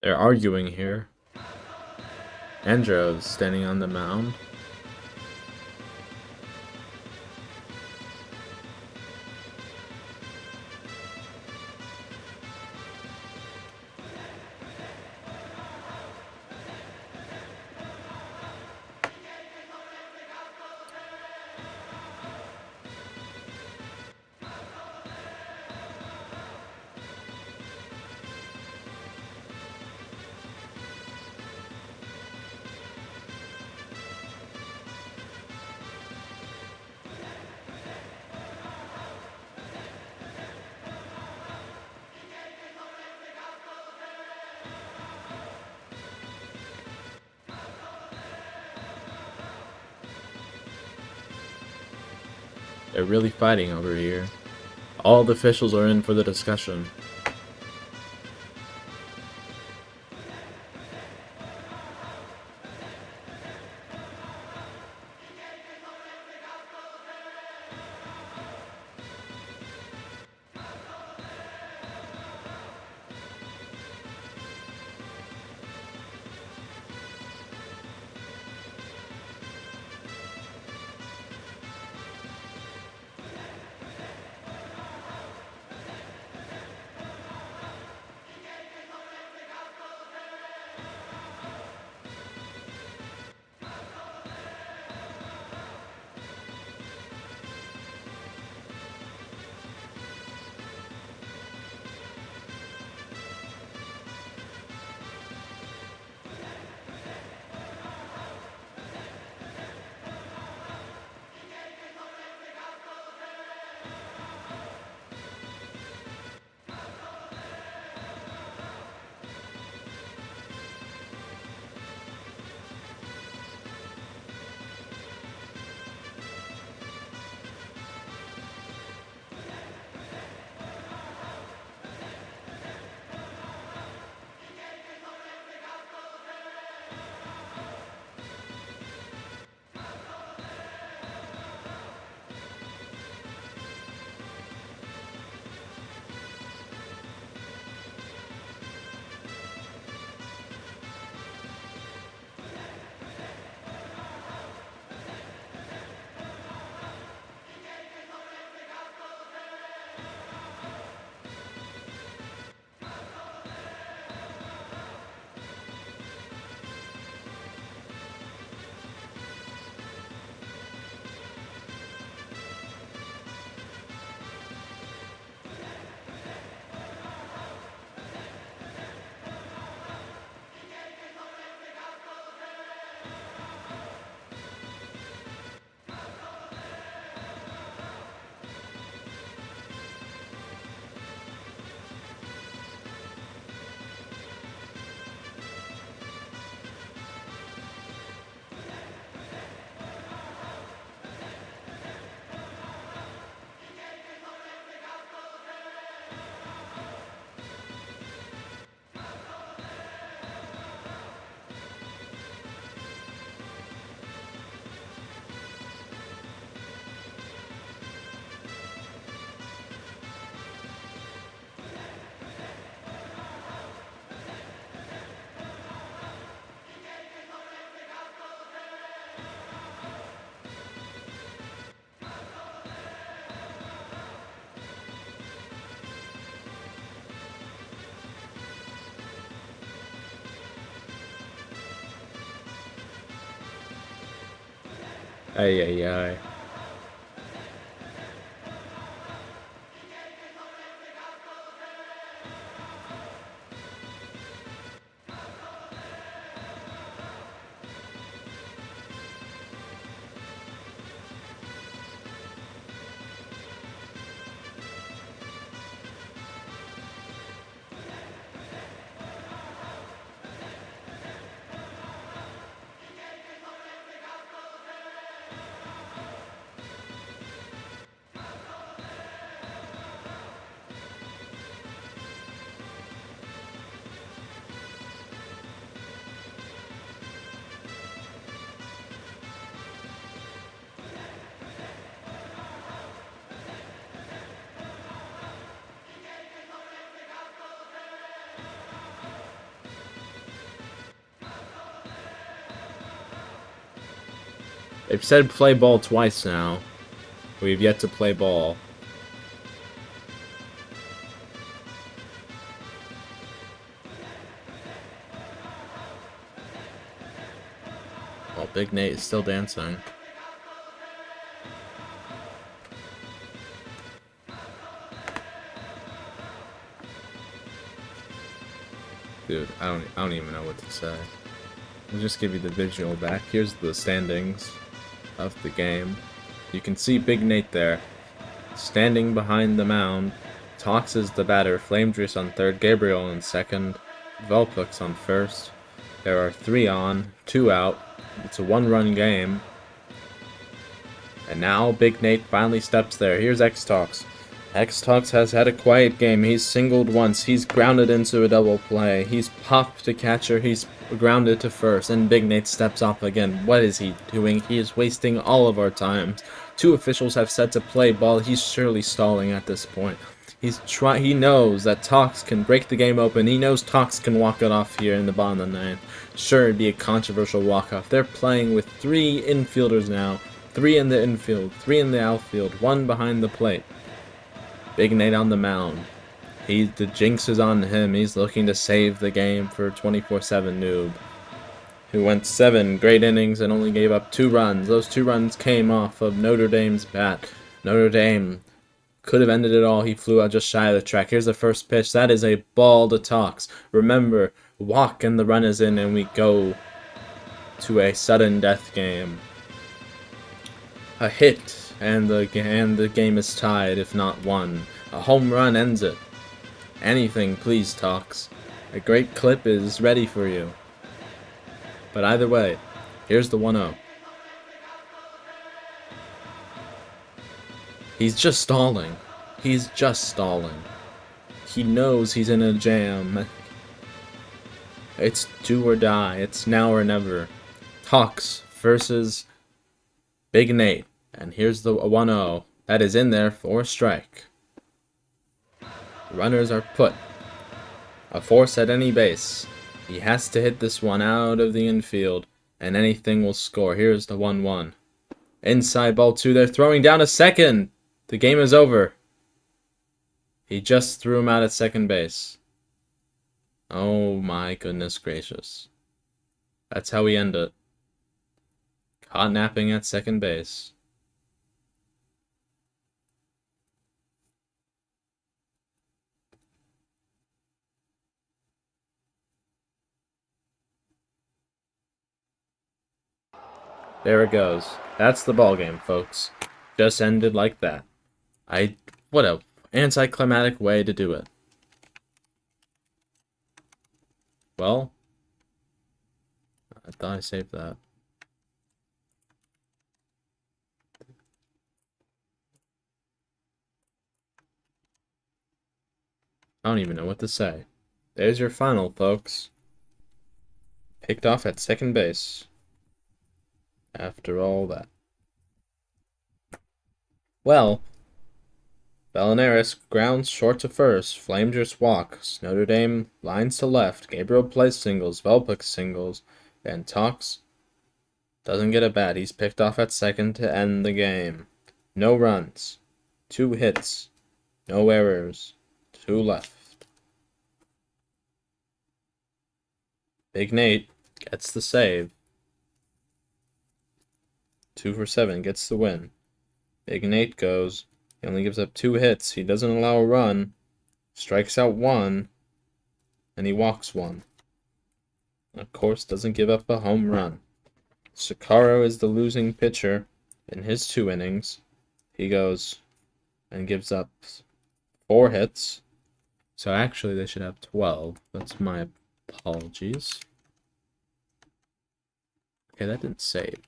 They're arguing here. Andrew's standing on the mound. They're really fighting over here. All the officials are in for the discussion. Ay, ay, ay. They've said play ball twice now. We've yet to play ball. Well, Big Nate is still dancing. Dude, I don't even know what to say. I'll just give you the visual back. Here's the standings of the game. You can see Big Nate there, standing behind the mound. Tox is the batter, Flamejuice on third, Gabriel on second, Velpix on first. There are 3 on, 2 out. It's a 1-run game. And now Big Nate finally steps there. Here's X-Tox. X-Tox has had a quiet game. He's singled once. He's grounded into a double play. He's popped to catcher. He's grounded to first. And Big Nate steps off again. What is he doing? He is wasting all of our time. 2 officials have said to play ball. He's surely stalling at this point. He knows that Tox can break the game open. He knows Tox can walk it off here in the bottom of the 9th. Sure, it'd be a controversial walk-off. They're playing with 3 infielders now. 3 in the infield, 3 in the outfield, 1 behind the plate. Big Nate on the mound. The jinx is on him. He's looking to save the game for 24/7 Noob, who went 7 great innings and only gave up 2 runs. Those 2 runs came off of Notre Dame's bat. Notre Dame could have ended it all. He flew out just shy of the track. Here's the first pitch. That is a ball to Tox. Remember, walk and the run is in, and we go to a sudden death game. A hit, and the game is tied, if not won. A home run ends it. Anything, please, Tox. A great clip is ready for you. But either way, here's the 1-0. He's just stalling. He's just stalling. He knows he's in a jam. It's do or die. It's now or never. Tox versus Big Nate. And here's the 1-0. That is in there for a strike. Runners are put. A force at any base. He has to hit this one out of the infield, and anything will score. Here's the 1-1. Inside ball 2. They're throwing down a second. The game is over. He just threw him out at second base. Oh my goodness gracious. That's how we end it. Caught napping at second base. There it goes. That's the ball game, folks. Just ended like that. What a anticlimactic way to do it. Well, I thought I saved that. I don't even know what to say. There's your final, folks. Picked off at second base. After all that. Well, Bellinaris grounds short to first. Flamejuice walks. Notre Dame lines to left. Gabriel plays singles. Velpix singles. And Tox doesn't get a bat. He's picked off at second to end the game. No runs. 2 hits. No errors. 2 left. Big Nate gets the save 2 for 7, gets the win. Big Nate goes. He only gives up 2 hits. He doesn't allow a run. Strikes out 1. And he walks 1. Of course, doesn't give up a home run. Sakaro is the losing pitcher in his 2 innings. He goes and gives up 4 hits. So actually, they should have 12. That's my apologies. Okay, that didn't save.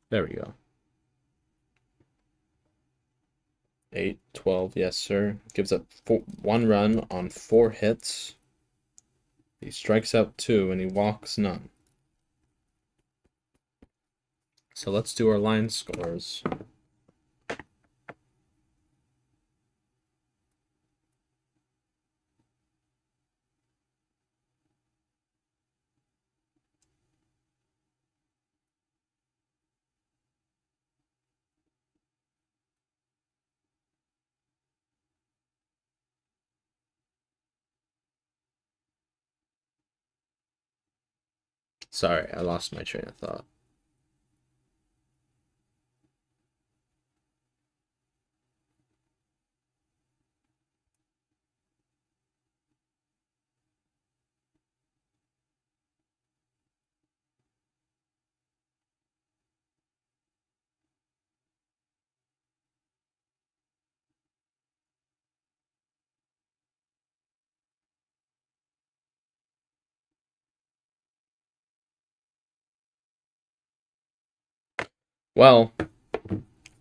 There we go. 8, 12, yes, sir. Gives up 1 run on 4 hits. He strikes out 2 and he walks none. So let's do our line scores. Sorry, I lost my train of thought. Well,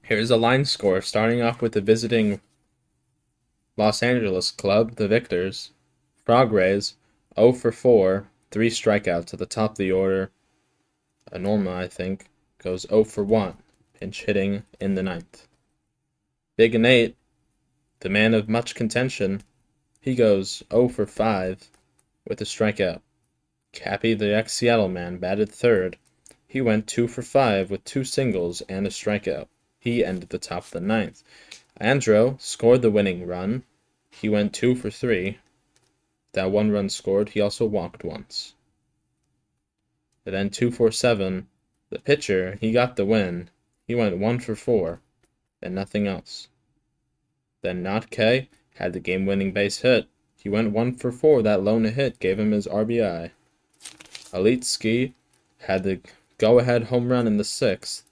here's a line score, starting off with the visiting Los Angeles club, the Victors. Frog Rays, 0 for 4, 3 strikeouts at the top of the order. Norma, I think, goes 0 for 1, pinch hitting in the 9th. Big Nate, the man of much contention, he goes 0 for 5 with a strikeout. Cappy, the ex-Seattle man, batted 3rd. He went 2 for 5 with 2 singles and a strikeout. He ended the top of the 9th. Andro scored the winning run. He went 2 for 3. That 1 run scored, he also walked once. And then 2 for 7. The pitcher, he got the win. He went 1 for 4 and nothing else. Then Not K had the game-winning base hit. He went 1 for 4. That lone hit gave him his RBI. Elite Ski had the go-ahead home run in the 6th.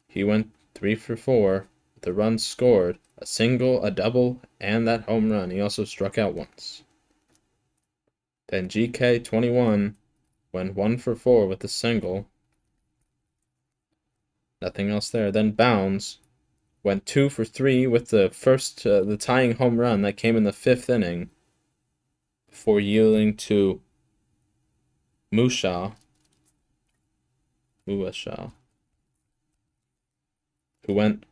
He went 3 for 4. The runs scored, a single, a double, and that home run. He also struck out once. Then GK21 went 1 for 4 with a single. Nothing else there. Then Bounds went 2 for 3 with the tying home run that came in the 5th inning before yielding to Muashaw, who went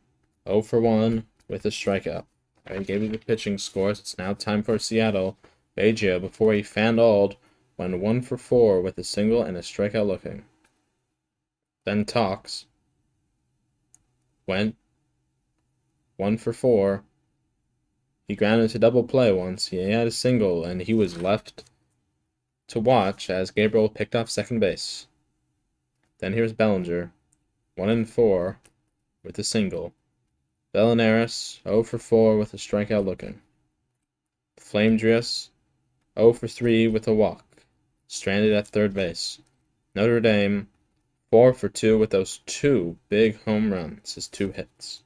0 for 1 with a strikeout. I gave you the pitching scores. It's now time for Seattle. Baggio, before he fanned went 1 for 4 with a single and a strikeout looking. Then Talks went 1 for 4. He grounded to double play once. He had a single, and he was left to watch as Gabriel picked off second base. Then here's Bellinger, 1 and 4 with a single. Bellinaris, 0 for 4 with a strikeout looking. Flamedrius, 0 for 3 with a walk, stranded at third base. Notre Dame, 4 for 2 with those 2 big home runs, his 2 hits.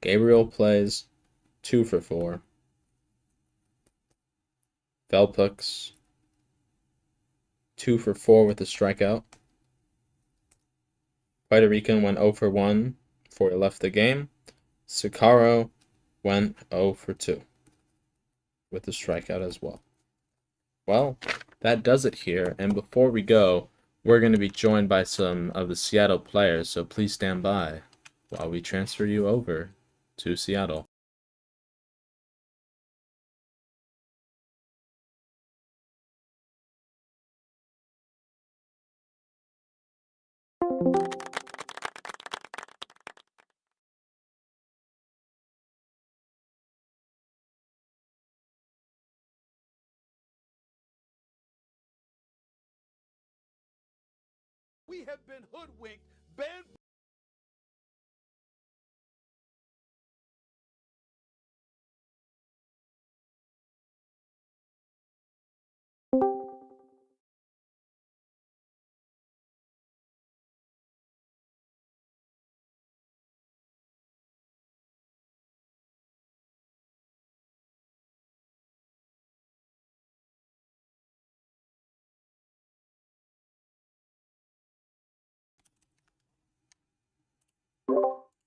Gabriel plays 2 for 4. Velpux, 2 for 4 with a strikeout. Puerto Rican went 0 for 1 before he left the game. Sakaro went 0 for 2 with a strikeout as well. Well, that does it here, and before we go, we're going to be joined by some of the Seattle players, so please stand by while we transfer you over to Seattle. We have been hoodwinked, banned.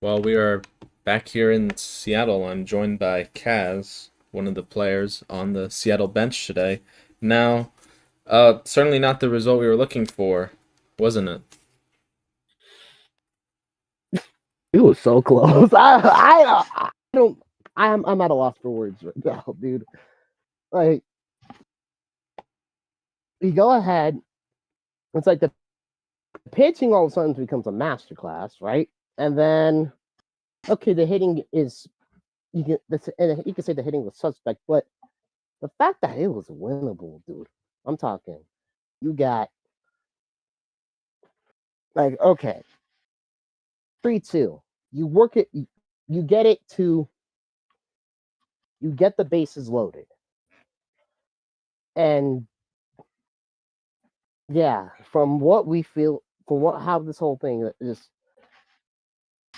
Well, we are back here in Seattle. I'm joined by Kaz, one of the players on the Seattle bench today. Now, certainly not the result we were looking for, wasn't it? It was so close. I don't. I'm at a loss for words right now, dude. Like, you go ahead. It's like the pitching all of a sudden becomes a masterclass, right? And then, okay, the hitting is you can say the hitting was suspect, but the fact that it was winnable, dude. I'm talking. You got like okay, 3-2. You work it. You get it to. You get the bases loaded, and yeah, from what we feel, from what how this whole thing is,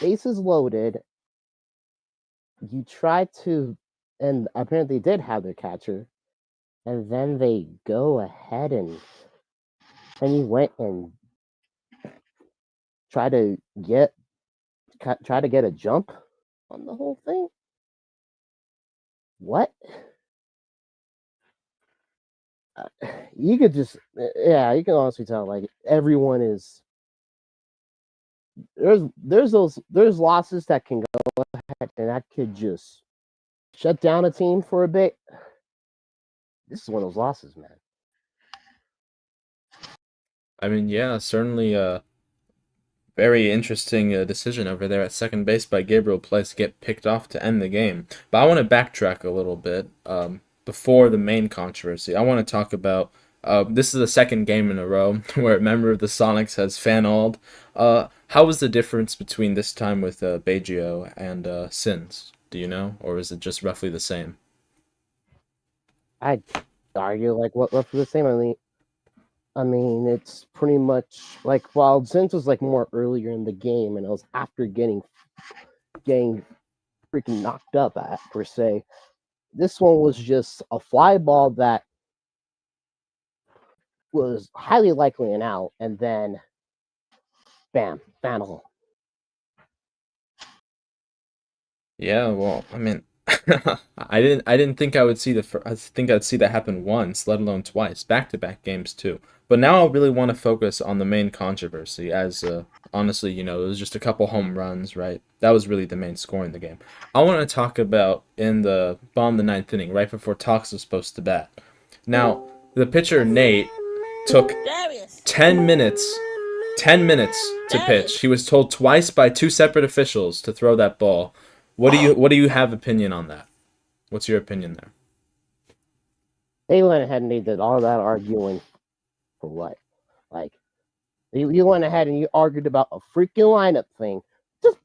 bases loaded. You try to, and apparently did have their catcher, and then they go ahead and you went and try to get a jump on the whole thing. What? You could just, yeah, you can honestly tell like everyone is there's losses that can go ahead and that could just shut down a team for a bit. This is one of those losses, man. I mean, yeah, certainly very interesting decision over there at second base by Gabriel Place to get picked off to end the game. But I want to backtrack a little bit before the main controversy. I want to talk about this is the second game in a row where a member of the Sonics has fan-alled. How was the difference between this time with Baggio and Sins? Do you know? Or is it just roughly the same? I'd argue like what roughly the same. I mean, it's pretty much like while Zinz was like more earlier in the game, and it was after getting freaking knocked up at per se. This one was just a fly ball that was highly likely an out, and then bam, final. Yeah, well, I mean, I didn't think I would see I think I'd see that happen once, let alone twice, back-to-back games too. But now I really want to focus on the main controversy, as honestly, it was just a couple home runs, right? That was really the main score in the game. I want to talk about in the bottom of the ninth inning, right before Tox was supposed to bat. Now, the pitcher Nate took 10 minutes 10 minutes to pitch. He was told twice by two separate officials to throw that ball. What do you have opinion on that? What's your opinion there? They went ahead and they did all that arguing for what? Like you went ahead and you argued about a freaking lineup thing. Just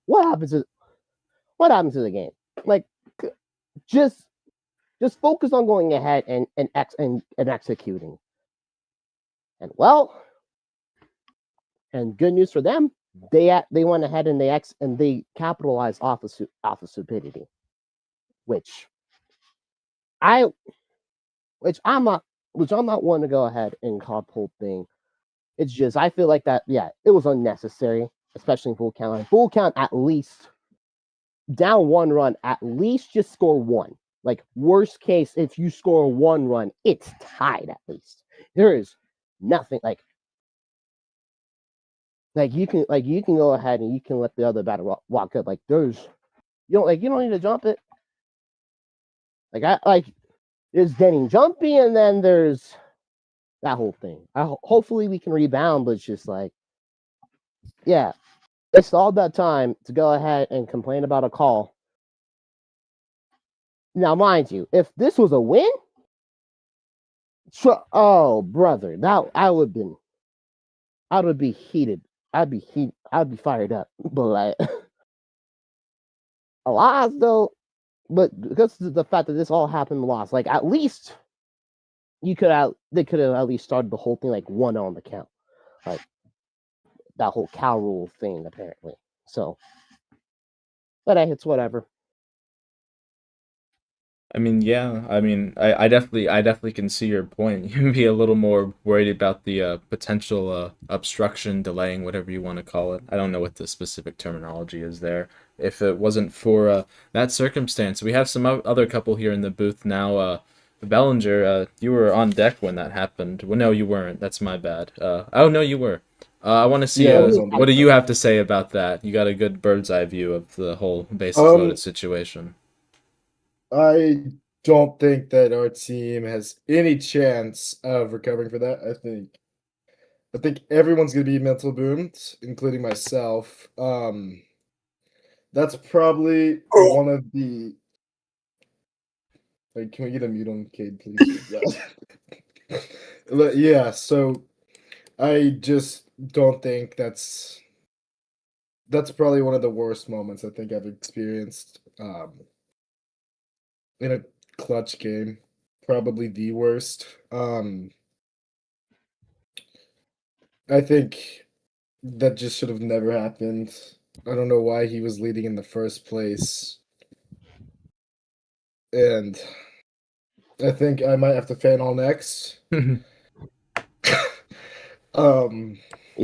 what happens to the game? Like just focus on going ahead and executing. And well, and good news for them, they went ahead and they capitalized off of stupidity, which I which I'm not one to go ahead and call whole thing. It's just I feel like that it was unnecessary, especially in full count. In full count, at least down one run, at least just score one. Like worst case, if you score one run, it's tied at least. There is nothing you can go ahead and you can let the other batter walk up. Like there's you don't need to jump it. There's getting jumpy, and then there's that whole thing. Hopefully we can rebound, but it's just like it's all that time to go ahead and complain about a call. Now, mind you, if this was a win, oh brother, that I would have been I would be heated. I'd be fired up. But like a loss though, but because of the fact that this all happened lost, like at least they could have at least started the whole thing like 1 on the count. Like that whole cow rule thing apparently. So but hey, it's whatever. I mean, yeah. I mean, I definitely can see your point. You'd be a little more worried about the potential obstruction, delaying, whatever you want to call it. I don't know what the specific terminology is there. If it wasn't for that circumstance, we have some other couple here in the booth now. Bellinger, you were on deck when that happened. Well, no, you weren't. That's my bad. Oh no, you were. I want to see. Yeah, I was on What do deck. you have to say about that? You got a good bird's eye view of the whole bases loaded situation. I don't think that our team has any chance of recovering for that. I think everyone's gonna be mental boomed, including myself. That's probably one of the. Like, can we get a mute on Cade, please? Yeah. So I just don't think that's probably one of the worst moments I think I've experienced. In a clutch game, probably the worst. I think that just should have never happened. I don't know why he was leading in the first place. And I think I might have to fan all next. He's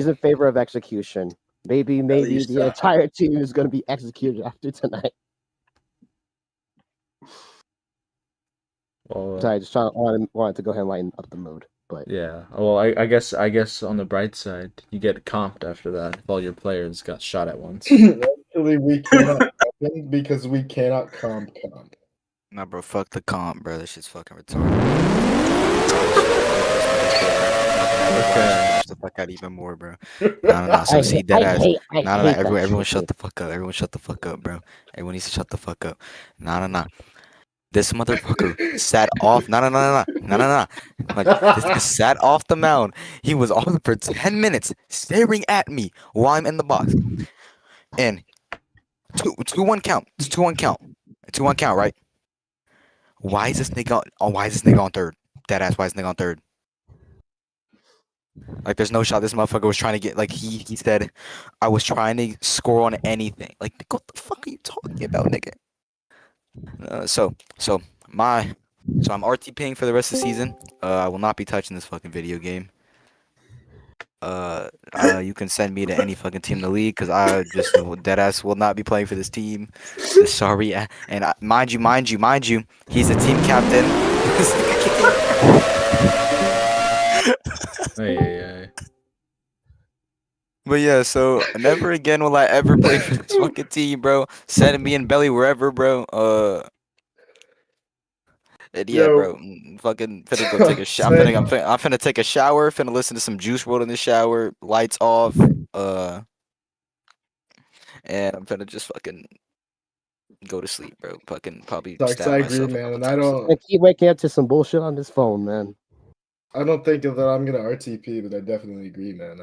in favor of execution. Maybe least the entire team is going to be executed after tonight. Well, Sorry, just wanted to go ahead and lighten up the mood. But yeah. Well, I guess on the bright side, you get comped after that if all your players got shot at once. Actually, we cannot happen because we cannot comp. Nah, bro, fuck the comp, bro. That shit's fucking retarded. Okay. The fuck out even more, bro. No. So see that ass. No. Everyone shut the fuck up. Everyone shut the fuck up, bro. Everyone needs to shut the fuck up. No. This motherfucker sat off. No. Like this guy sat off the mound. He was on for 10 minutes staring at me while I'm in the box. And 2-1 count. It's 2-1 count. 2-1 count, right? Why is this nigga on third? Dead ass, why is this nigga on third? Like, there's no shot. This motherfucker was trying to get, like, he said, I was trying to score on anything. Like, nigga, what the fuck are you talking about, nigga? So I'm RTPing for the rest of the season. I will not be touching this fucking video game. You can send me to any fucking team in the league because I just deadass will not be playing for this team. Sorry, and mind you, he's a team captain. Hey. But yeah, so never again will I ever play for this fucking team, bro. Send me and Belly wherever, bro. And yeah, bro. Fucking finna go take a shower. I'm finna take a shower. Finna listen to some Juice WRLD in the shower. Lights off. And I'm finna just fucking go to sleep, bro. Fucking probably stab I myself. agree, man, and I don't. keep waking up to some bullshit on this phone, man. I don't think that I'm gonna RTP, but I definitely agree, man.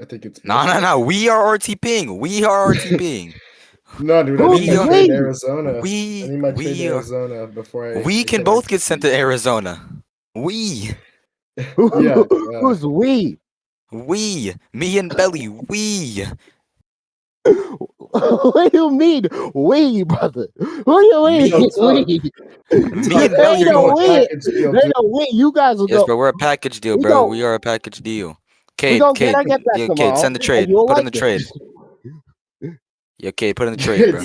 I think it's. No. We are RTPing. No, dude, I need my trade in Arizona. I need my trade in are. Arizona before I. We can both get sent to Arizona. Who's we? We, me and Belly, we. What do you mean, we, brother? What do you mean, we? Me and Belly are going. We. You guys will go. Yes, bro, we're a package deal, bro. We are a package deal. Kate, send the trade. Put in the trade. Yeah, Kate, put in the trade, bro.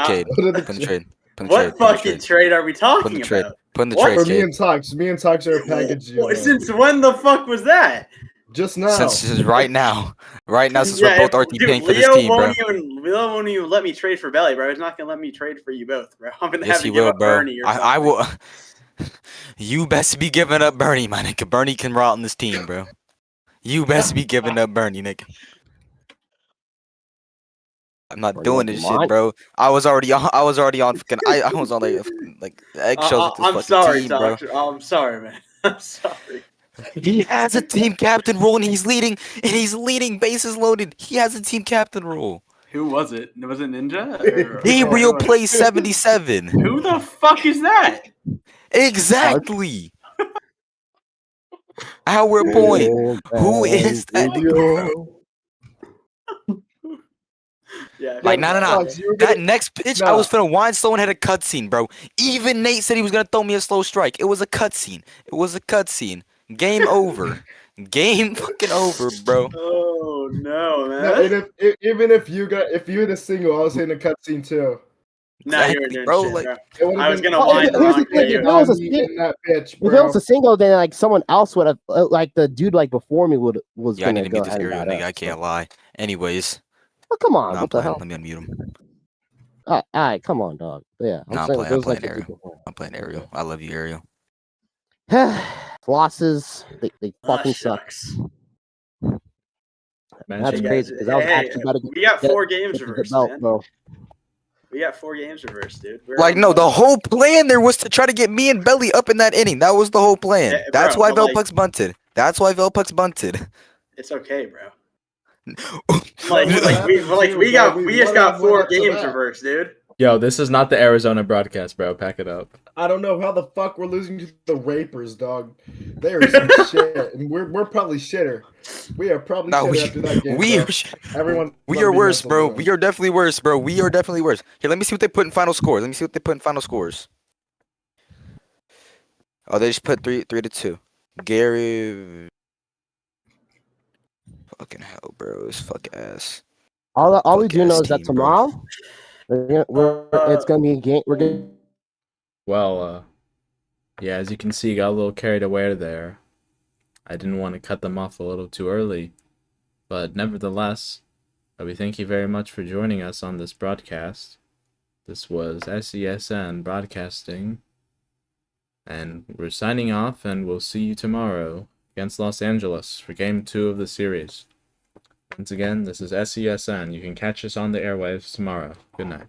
Kate, put in the trade. What fucking trade are we talking about? Put in the trade, Me and Tox are a package deal. Since when the fuck was that? Just now. Since right now, since we're both RTPing for this team, bro. Leo won't even let me trade for Belly, bro. He's not gonna let me trade for you both, bro. I'm gonna Yes, have to give up Bernie or something. I will. You best be giving up Bernie, my nigga. Bernie can rot on this team, bro. You best be giving up Bernie, nigga. I'm not doing this shit, bro. I was already on fucking. I was on like eggshells with this I'm fucking sorry, team, bro. I'm sorry, man. I'm sorry. He has a team captain role and he's leading bases loaded. He has a team captain role. Who was it? Was it Ninja? Or, Gabriel or- plays 77. Who the fuck is that? Exactly. Our point. Who is that? Gabriel. Yeah. Like, nah. Fox, you were That gonna- next pitch, I Nah. was finna wind slow and had a cutscene, bro. Even Nate said he was gonna throw me a slow strike. It was a cutscene. Game over. Game fucking over, bro. Oh no, man. No, and even if you hit a single, I was hitting a cutscene too. No, you were Exactly, doing bro, shit, like- bro. It would've I was been- gonna Oh, wind the here's the rock thing, at you. if it was a me in that pitch, If bro. it was a single, then like someone else would have, like the dude like before me was Yeah, I gonna need to go mute this ahead and area, bat nigga. I up, can't so. lie. Anyways, Oh, come on, nah, I'm what the playing. hell? Let me unmute him. All right, come on, dog. Yeah, Nah, I'm saying playing. it I'm was like playing the dude Ariel. before. I'm playing Ariel. I love you, Ariel. Losses, they fucking suck. Shucks. That's Hey, crazy guys, because I was hey, actually about to we got get 4 games get the reversed, belt, man. bro. We got 4 games reversed, dude. We're Like, on, no, the whole plan there was to try to get me and Belly up in that inning. That was the whole plan. Yeah, That's bro, why but, like- Velpux bunted. It's okay, bro. Like, We just got 4 games reversed, dude. Yo, this is not the Arizona broadcast, bro. Pack it up. I don't know how the fuck we're losing to the Rapers, dog. They are some shit, and we're probably shitter. We are probably No, shitter after that game. bro. Everyone, we are worse, bro. We are definitely worse, bro. We are definitely worse. Here, let me see what they put in final scores. Oh, they just put 3-2. Gary, fucking hell, bro. This fuck ass. All we Fuck do know ass is that team, bro. tomorrow it's gonna be a game. We're gonna Well, yeah, as you can see, got a little carried away there. I didn't want to cut them off a little too early. But nevertheless, we thank you very much for joining us on this broadcast. This was SESN Broadcasting. And we're signing off, and we'll see you tomorrow against Los Angeles for Game 2 of the series. Once again, this is SESN. You can catch us on the airwaves tomorrow. Good night.